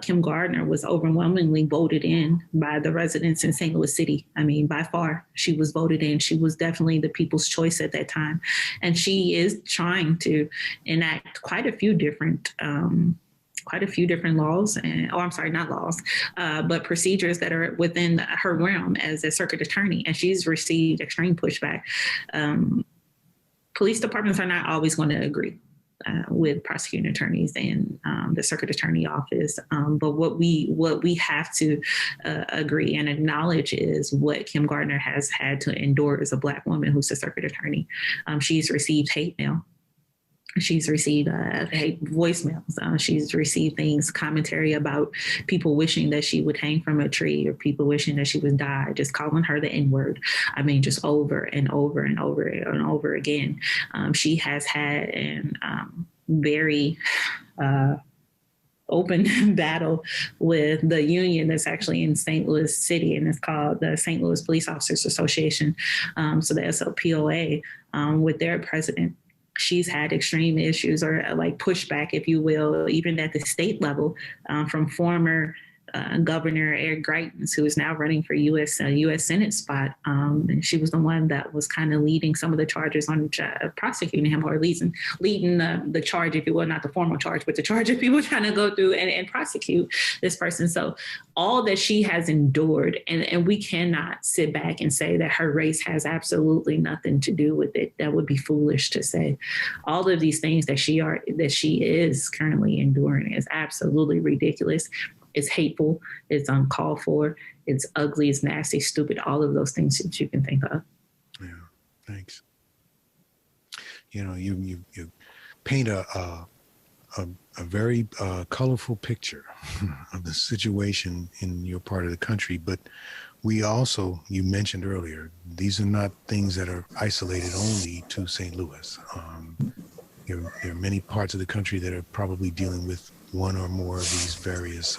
Kim Gardner was overwhelmingly voted in by the residents in St. Louis City. I mean, by far, she was voted in. She was definitely the people's choice at that time. And she is trying to enact quite a few different laws, but procedures that are within her realm as a circuit attorney. And she's received extreme pushback. Police departments are not always going to agree with prosecuting attorneys and the circuit attorney office. But what we have to agree and acknowledge is what Kim Gardner has had to endure as a Black woman who's a circuit attorney. She's received hate mail. She's received hate voicemails. She's received commentary about people wishing that she would hang from a tree or people wishing that she would die, just calling her the N-word. I mean, just over and over and over and over again. She has had an very open battle with the union that's actually in St. Louis City, and it's called the St. Louis Police Officers Association. So the SOPOA with their president. She's had extreme issues or like pushback, if you will, even at the state level from former Governor Eric Greitens, who is now running for U.S. Senate spot. And she was the one that was kind of leading some of the charges on prosecuting him, or leading the charge, if you will, not the formal charge, but the charge of people trying to go through and prosecute this person. So all that she has endured, and we cannot sit back and say that her race has absolutely nothing to do with it. That would be foolish to say. All of these things that she is currently enduring is absolutely ridiculous. It's hateful, it's uncalled for, it's ugly, it's nasty, stupid, all of those things that you can think of. Yeah, thanks. You know, you paint a very colorful picture of the situation in your part of the country, but we also, you mentioned earlier, these are not things that are isolated only to St. Louis. There are many parts of the country that are probably dealing with one or more of these various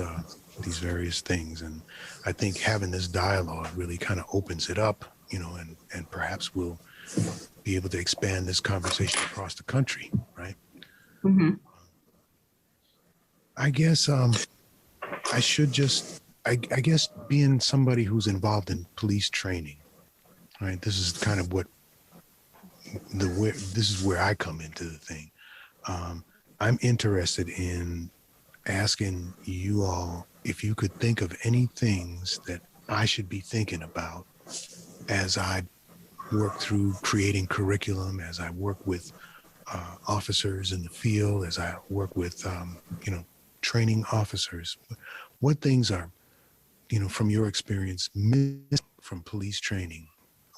things, and I think having this dialogue really kind of opens it up, you know, and perhaps we'll be able to expand this conversation across the country, right? Mm-hmm. I guess I guess being somebody who's involved in police training, right? This is kind of this is where I come into the thing. I'm interested in asking you all if you could think of any things that I should be thinking about as I work through creating curriculum, as I work with officers in the field, as I work with, training officers. What things are, from your experience, missed from police training?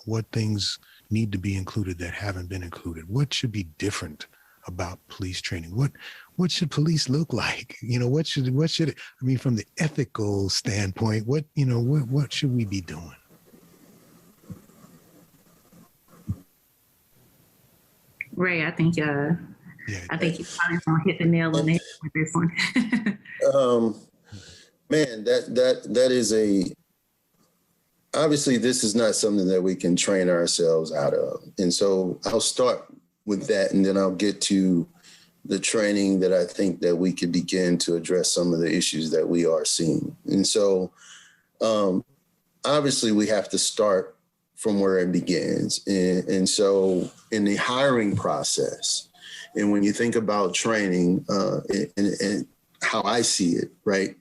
What things need to be included that haven't been included? What should be different about police training? What should police look like? What should it, from the ethical standpoint, what should we be doing? Ray, I think you probably gonna hit the nail on it with this one. Man, that is obviously this is not something that we can train ourselves out of. And so I'll start with that, and then I'll get to the training that I think that we could begin to address some of the issues that we are seeing. And so obviously we have to start from where it begins. And so in the hiring process, and when you think about training and how I see it, right,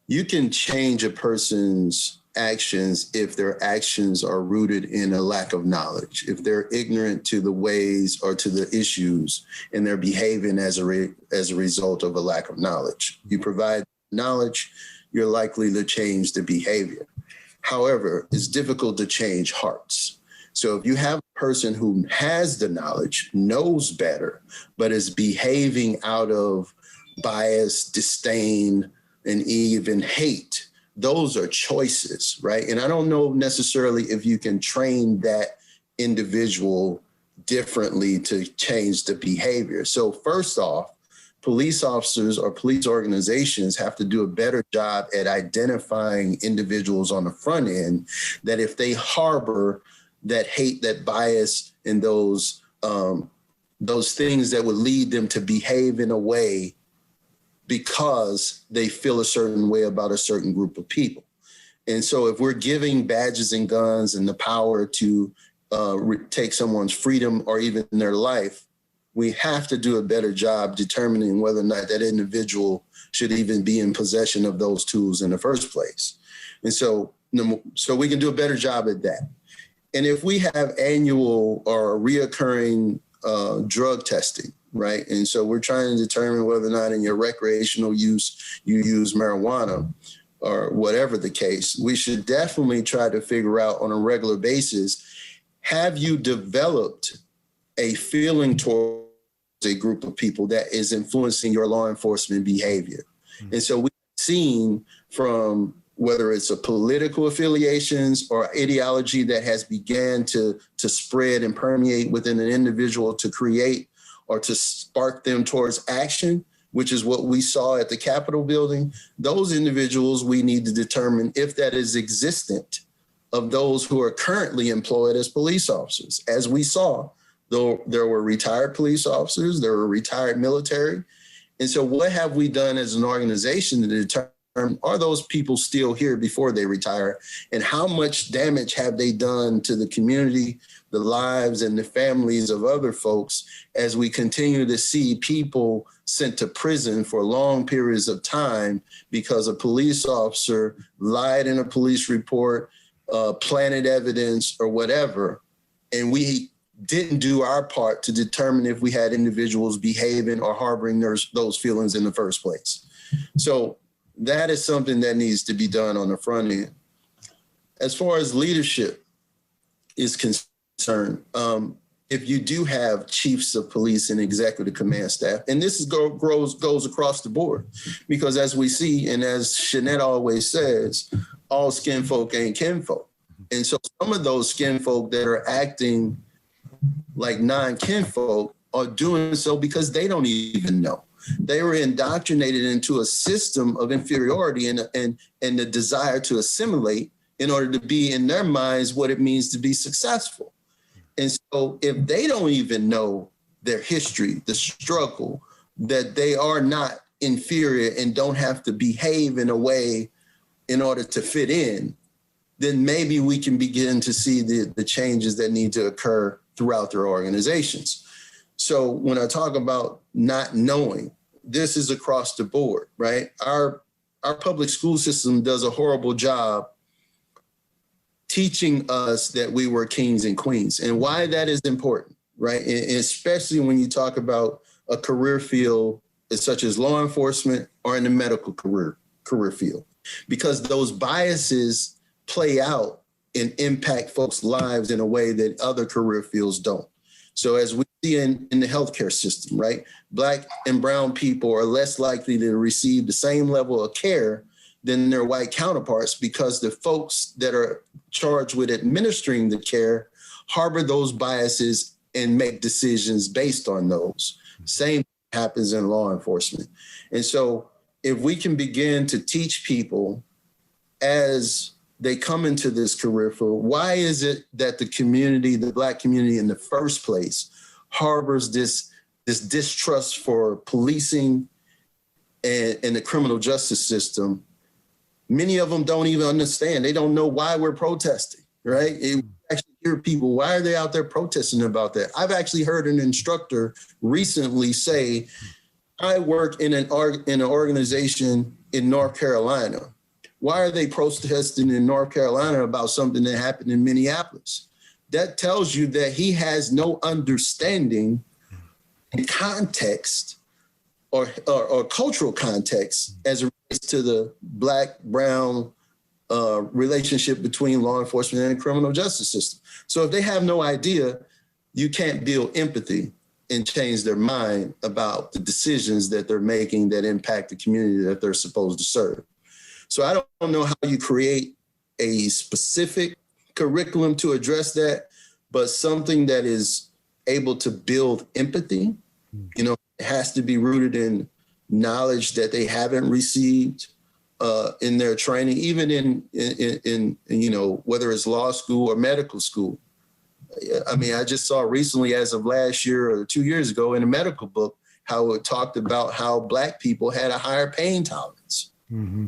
you can change a person's actions if their actions are rooted in a lack of knowledge, if they're ignorant to the ways or to the issues and they're behaving as a result of a lack of knowledge. You provide knowledge, you're likely to change the behavior. However, it's difficult to change hearts. So if you have a person who has the knowledge, knows better, but is behaving out of bias, disdain, and even hate, those are choices, right? And I don't know necessarily if you can train that individual differently to change the behavior. So first off, police officers or police organizations have to do a better job at identifying individuals on the front end that if they harbor that hate, that bias, and those things that would lead them to behave in a way because they feel a certain way about a certain group of people. And so if we're giving badges and guns and the power to take someone's freedom or even their life, we have to do a better job determining whether or not that individual should even be in possession of those tools in the first place. And so we can do a better job at that. And if we have annual or reoccurring drug testing, right? And so we're trying to determine whether or not in your recreational use, you use marijuana or whatever the case. We should definitely try to figure out on a regular basis, have you developed a feeling towards a group of people that is influencing your law enforcement behavior? Mm-hmm. And so we've seen from whether it's a political affiliations or ideology that has began to spread and permeate within an individual to create or to spark them towards action, which is what we saw at the Capitol building, those individuals we need to determine if that is existent of those who are currently employed as police officers. As we saw, though, there were retired police officers, there were retired military. And so what have we done as an organization to determine, are those people still here before they retire? And how much damage have they done to the community, the lives and the families of other folks as we continue to see people sent to prison for long periods of time because a police officer lied in a police report, planted evidence or whatever, and we didn't do our part to determine if we had individuals behaving or harboring those feelings in the first place. So that is something that needs to be done on the front end. As far as leadership is concerned, if you do have chiefs of police and executive command staff, and this goes across the board, because as we see, and as Shanette always says, all skin folk ain't kinfolk. And so some of those skin folk that are acting like non-kinfolk are doing so because they don't even know. They were indoctrinated into a system of inferiority and the desire to assimilate in order to be, in their minds, what it means to be successful. And so if they don't even know their history, the struggle, that they are not inferior and don't have to behave in a way in order to fit in, then maybe we can begin to see the changes that need to occur throughout their organizations. So when I talk about not knowing, this is across the board, right? Our public school system does a horrible job teaching us that we were kings and queens, and why that is important, right? And especially when you talk about a career field such as law enforcement or in the medical career field, because those biases play out and impact folks' lives in a way that other career fields don't. So as we see in the healthcare system, right, Black and brown people are less likely to receive the same level of care than their white counterparts because the folks that are charged with administering the care harbor those biases and make decisions based on those. Same happens in law enforcement. And so if we can begin to teach people as they come into this career for? Why is it that the community, the Black community in the first place, harbors this distrust for policing and the criminal justice system? Many of them don't even understand. They don't know why we're protesting, right? It, actually hear people, why are they out there protesting about that? I've actually heard an instructor recently say, I work in an organization in North Carolina. Why are they protesting in North Carolina about something that happened in Minneapolis? That tells you that he has no understanding in context or cultural context as it relates to the Black-Brown relationship between law enforcement and the criminal justice system. So if they have no idea, you can't build empathy and change their mind about the decisions that they're making that impact the community that they're supposed to serve. So I don't know how you create a specific curriculum to address that, but something that is able to build empathy, you know, it has to be rooted in knowledge that they haven't received in their training, even in you know, whether it's law school or medical school. I mean, I just saw recently, as of last year or 2 years ago, in a medical book, how it talked about how Black people had a higher pain tolerance. Mm-hmm.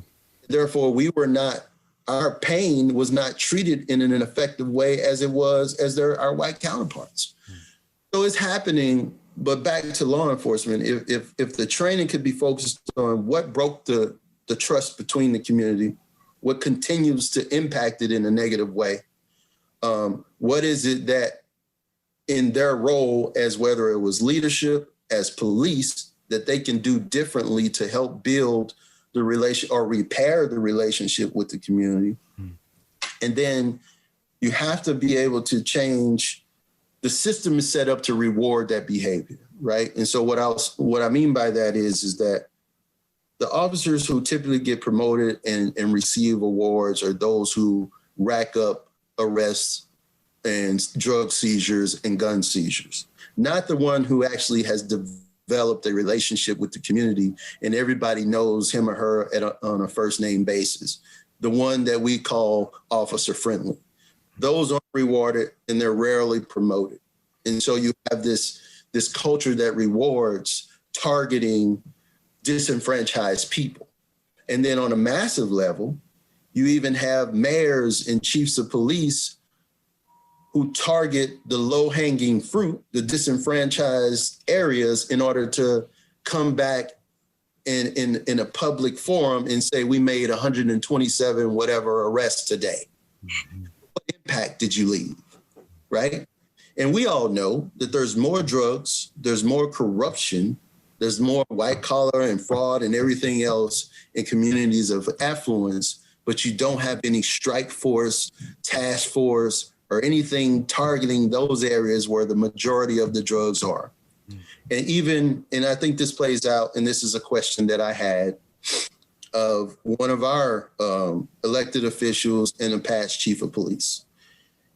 Therefore, our pain was not treated in an effective way as it was as our white counterparts. Mm-hmm. So it's happening. But back to law enforcement, if the training could be focused on what broke the trust between the community, what continues to impact it in a negative way, what is it that in their role, as whether it was leadership, as police, that they can do differently to help build the relation or repair the relationship with the community. And then you have to be able to change. The system is set up to reward that behavior, right? And so what I mean by that is that the officers who typically get promoted and receive awards are those who rack up arrests and drug seizures and gun seizures, not the one who actually has developed a relationship with the community and everybody knows him or her on a first name basis, the one that we call officer friendly. Those aren't rewarded and they're rarely promoted. And so you have this culture that rewards targeting disenfranchised people. And then on a massive level, you even have mayors and chiefs of police who target the low-hanging fruit, the disenfranchised areas, in order to come back in a public forum and say, we made 127 whatever arrests today. Mm-hmm. What impact did you leave, right? And we all know that there's more drugs, there's more corruption, there's more white collar and fraud and everything else in communities of affluence, but you don't have any strike force, task force, or anything targeting those areas where the majority of the drugs are. And I think this plays out, and this is a question that I had of one of our elected officials and a past chief of police.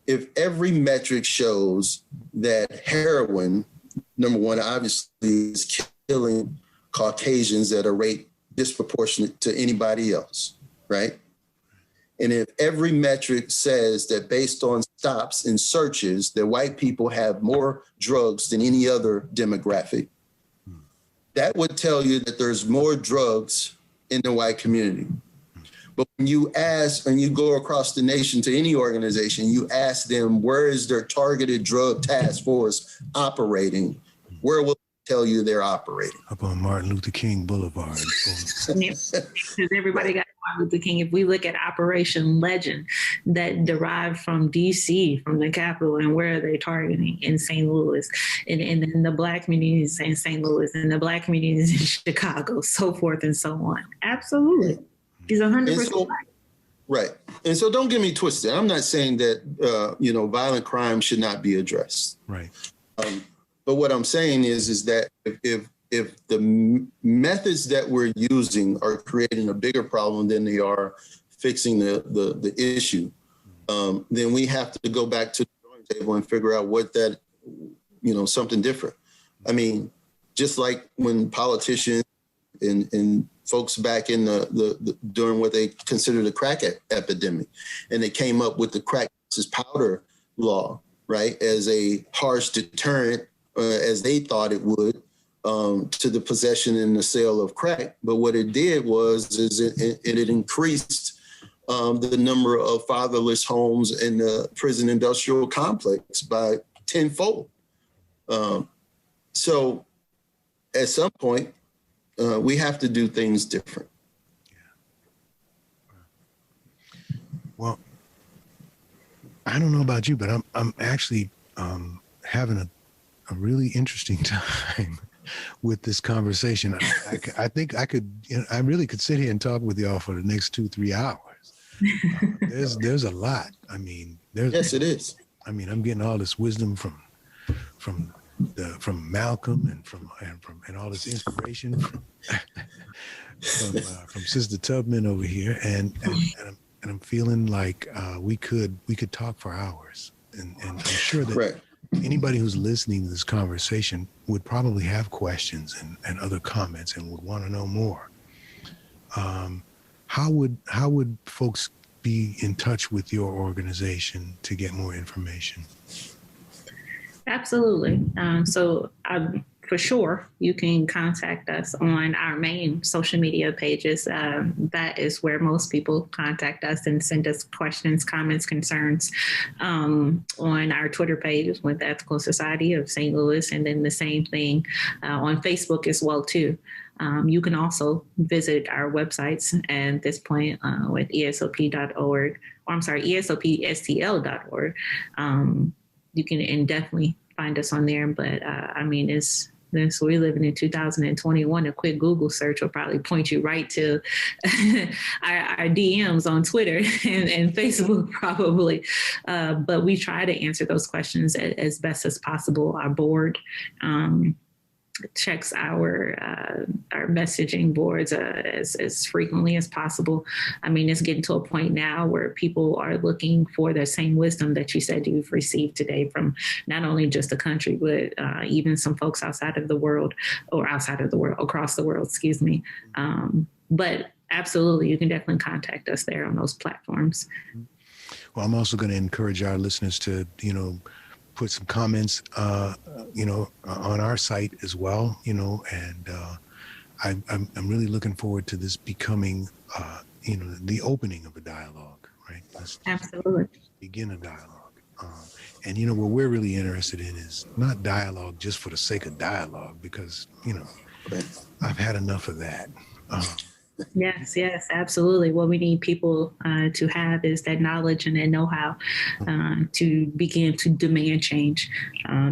If every metric shows that heroin, number one, obviously is killing Caucasians at a rate disproportionate to anybody else, right? And if every metric says that based on stops and searches, that white people have more drugs than any other demographic, that would tell you that there's more drugs in the white community. But when you ask, and you go across the nation to any organization, you ask them, where is their targeted drug task force operating? Where will they tell you they're operating? Up on Martin Luther King Boulevard. Because everybody got Martin Luther King. If we look at Operation Legend, that derived from DC, from the Capitol, and where are they targeting? In St. Louis, and in the Black communities in St. Louis, and the Black communities in Chicago, so forth and so on. Absolutely. He's 100% right. And so don't get me twisted. I'm not saying that, violent crime should not be addressed. Right. But what I'm saying is that if the methods that we're using are creating a bigger problem than they are fixing the issue, then we have to go back to the drawing table and figure out what that, something different. I mean, just like when politicians and folks back in the during what they considered the crack epidemic. And they came up with the crack versus powder law, right, as a harsh deterrent, as they thought it would, to the possession and the sale of crack. But what it did was it increased the number of fatherless homes in the prison industrial complex by tenfold. So at some point, we have to do things different. Well, I don't know about you, but I'm actually having a really interesting time with this conversation. I think I could, I really could sit here and talk with y'all for the next 2-3 hours. There's a lot. I mean, yes, it is. I mean, I'm getting all this wisdom from Malcolm and all this inspiration from Sister Tubman over here, and I'm feeling like we could talk for hours, and I'm sure that right. Anybody who's listening to this conversation would probably have questions and other comments and would want to know more. How would folks be in touch with your organization to get more information? Absolutely. For sure, you can contact us on our main social media pages. That is where most people contact us and send us questions, comments, concerns. On our Twitter page with the Ethical Society of St. Louis, and then the same thing on Facebook as well too. You can also visit our websites at this point with ESOP.org, or I'm sorry, ESOPSTL.org. You can definitely find us on there, but I mean, we're living in 2021. A quick Google search will probably point you right to our DMs on Twitter and Facebook probably. But we try to answer those questions as best as possible. Our board checks our messaging boards as frequently as possible. I mean, it's getting to a point now where people are looking for the same wisdom that you said you've received today from not only just the country, but even some folks outside of the world, across the world, excuse me. But absolutely, you can definitely contact us there on those platforms. Well, I'm also going to encourage our listeners to, put some comments, on our site as well, and I'm really looking forward to this becoming, the opening of a dialogue, right? Absolutely. Begin a dialogue. And, what we're really interested in is not dialogue just for the sake of dialogue, because, I've had enough of that. Yes, absolutely. What we need people to have is that knowledge and that know-how to begin to demand change,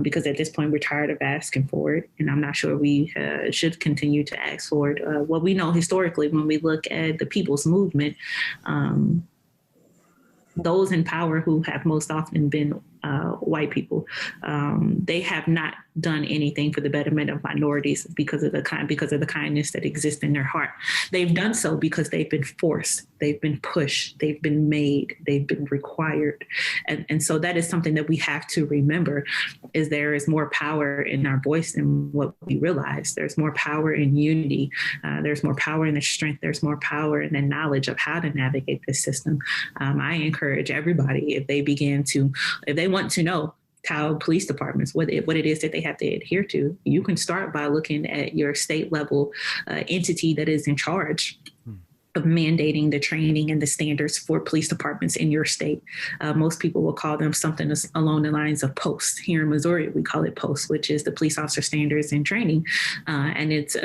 because at this point we're tired of asking for it, and I'm not sure we should continue to ask for it. What we know historically, when we look at the people's movement, those in power who have most often been white people, they have not done anything for the betterment of minorities because of the kindness that exists in their heart. They've done so because they've been forced, they've been pushed, they've been made, they've been required. And so that is something that we have to remember, is there is more power in our voice than what we realize. There's more power in unity. There's more power in the strength. There's more power in the knowledge of how to navigate this system. I encourage everybody, if they want to know how police departments, what it is that they have to adhere to, you can start by looking at your state level entity that is in charge of mandating the training and the standards for police departments in your state. Most people will call them something along the lines of POST. Here in Missouri, we call it POST, which is the Police Officer Standards and Training. And it's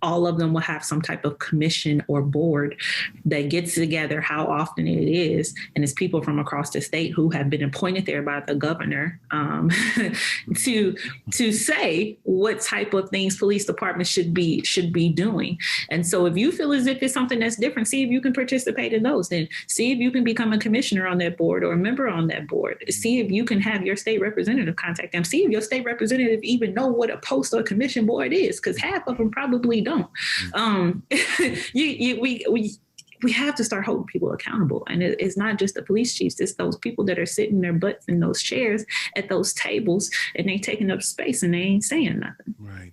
all of them will have some type of commission or board that gets together, how often it is. And it's people from across the state who have been appointed there by the governor to say what type of things police departments should be doing. And so if you feel as if it's something that's different, see if you can participate in those. Then see if you can become a commissioner on that board or a member on that board. See if you can have your state representative contact them. See if your state representative even know what a post or commission board is, because half of them probably don't. We have to start holding people accountable. And it's not just the police chiefs, it's those people that are sitting their butts in those chairs at those tables, and they taking up space and they ain't saying nothing. Right.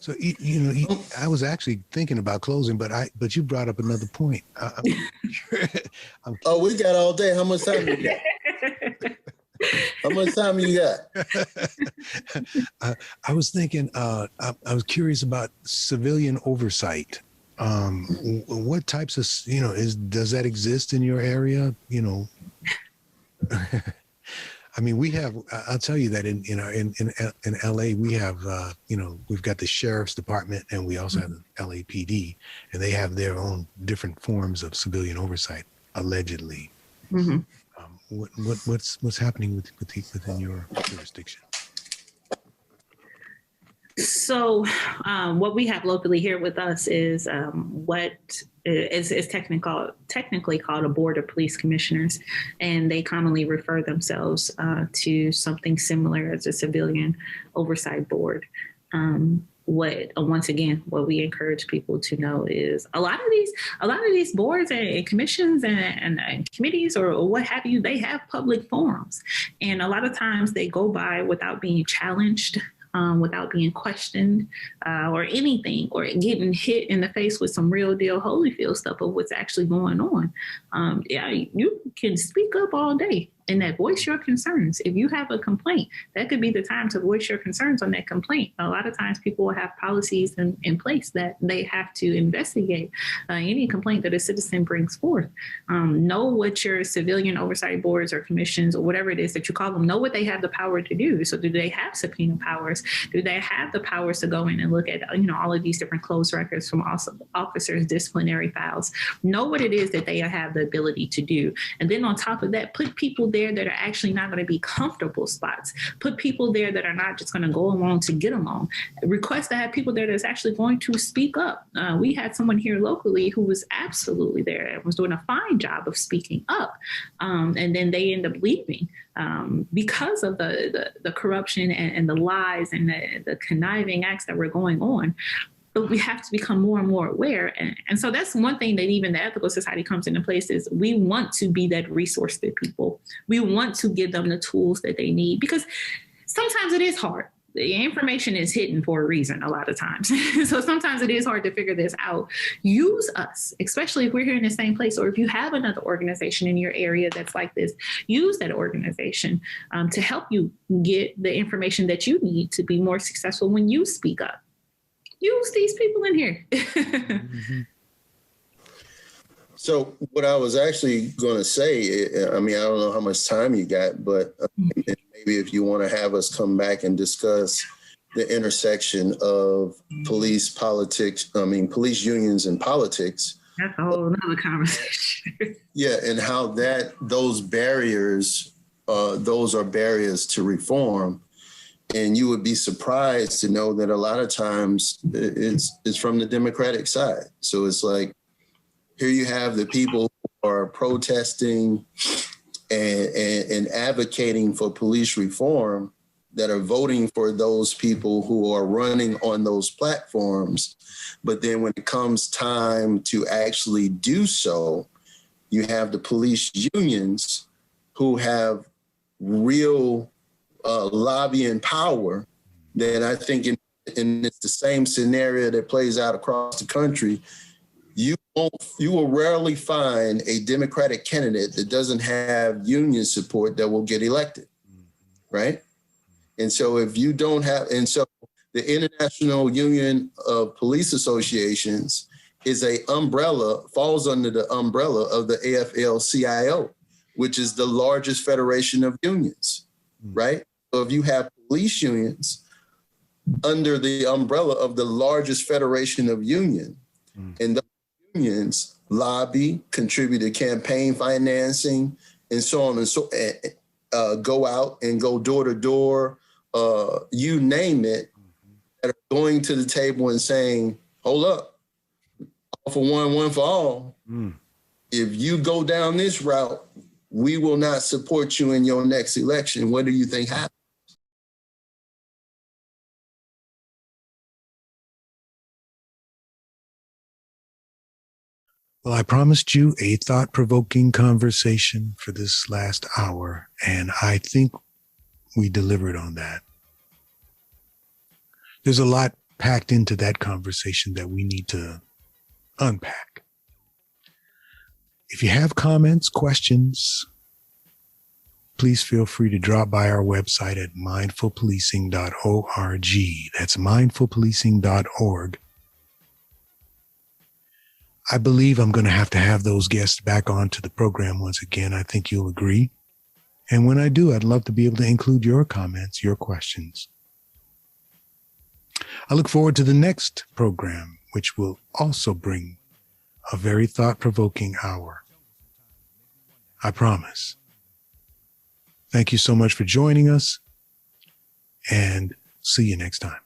So I was actually thinking about closing, but you brought up another point. Oh, we got all day. How much time you got? How much time you got? I was thinking. I was curious about civilian oversight. What types of does that exist in your area? I mean, we have. I'll tell you that in LA, we have. We've got the sheriff's department, and we also have the LAPD, and they have their own different forms of civilian oversight, allegedly. Mm-hmm. What's happening within your jurisdiction? So what we have locally here with us is what is technically called a board of police commissioners, and they commonly refer themselves to something similar as a civilian oversight board. Once again, what we encourage people to know is a lot of these boards and commissions and committees or what have you, they have public forums, and a lot of times they go by without being challenged. Without being questioned or anything, or getting hit in the face with some real deal Holyfield stuff of what's actually going on. You can speak up all day and that voice your concerns. If you have a complaint, that could be the time to voice your concerns on that complaint. A lot of times people will have policies in place that they have to investigate any complaint that a citizen brings forth. Know what your civilian oversight boards or commissions or whatever it is that you call them, know what they have the power to do. So do they have subpoena powers? Do they have the powers to go in and look at all of these different closed records from officers' disciplinary files? Know what it is that they have the ability to do. And then on top of that, put people there that are actually not going to be comfortable spots. Put people there that are not just going to go along to get along. Request to have people there that's actually going to speak up. We had someone here locally who was absolutely there and was doing a fine job of speaking up. And then they end up leaving because of the corruption and the lies and the conniving acts that were going on. But we have to become more and more aware. And so that's one thing that even the ethical society comes into place is we want to be that resource to people. We want to give them the tools that they need, because sometimes it is hard. The information is hidden for a reason a lot of times. So sometimes it is hard to figure this out. Use us, especially if we're here in the same place, or if you have another organization in your area that's like this, use that organization to help you get the information that you need to be more successful when you speak up. Use these people in here. Mm-hmm. So what I was actually going to say, I mean, I don't know how much time you got, but maybe if you want to have us come back and discuss the intersection of police police unions and politics. That's a whole nother conversation. Yeah, and how those barriers, those are barriers to reform. And you would be surprised to know that a lot of times it's from the Democratic side. So it's like, here you have the people who are protesting and advocating for police reform that are voting for those people who are running on those platforms. But then when it comes time to actually do so, you have the police unions who have real lobbying power. Then I think and it's the same scenario that plays out across the country. You will rarely find a Democratic candidate that doesn't have union support that will get elected, right? And so if you don't have, and so the International Union of Police Associations is falls under the umbrella of the AFL-CIO, which is the largest federation of unions, right? So if you have police unions under the umbrella of the largest federation of union, and those unions lobby, contribute to campaign financing, and so on and so go out and go door to door, you name it, that are going to the table and saying, hold up, all for one for all. If you go down this route, we will not support you in your next election. What do you think happens? Well, I promised you a thought-provoking conversation for this last hour, and I think we delivered on that. There's a lot packed into that conversation that we need to unpack. If you have comments, questions, please feel free to drop by our website at mindfulpolicing.org. That's mindfulpolicing.org. I believe I'm going to have those guests back onto the program once again. I think you'll agree. And when I do, I'd love to be able to include your comments, your questions. I look forward to the next program, which will also bring a very thought-provoking hour. I promise. Thank you so much for joining us, and see you next time.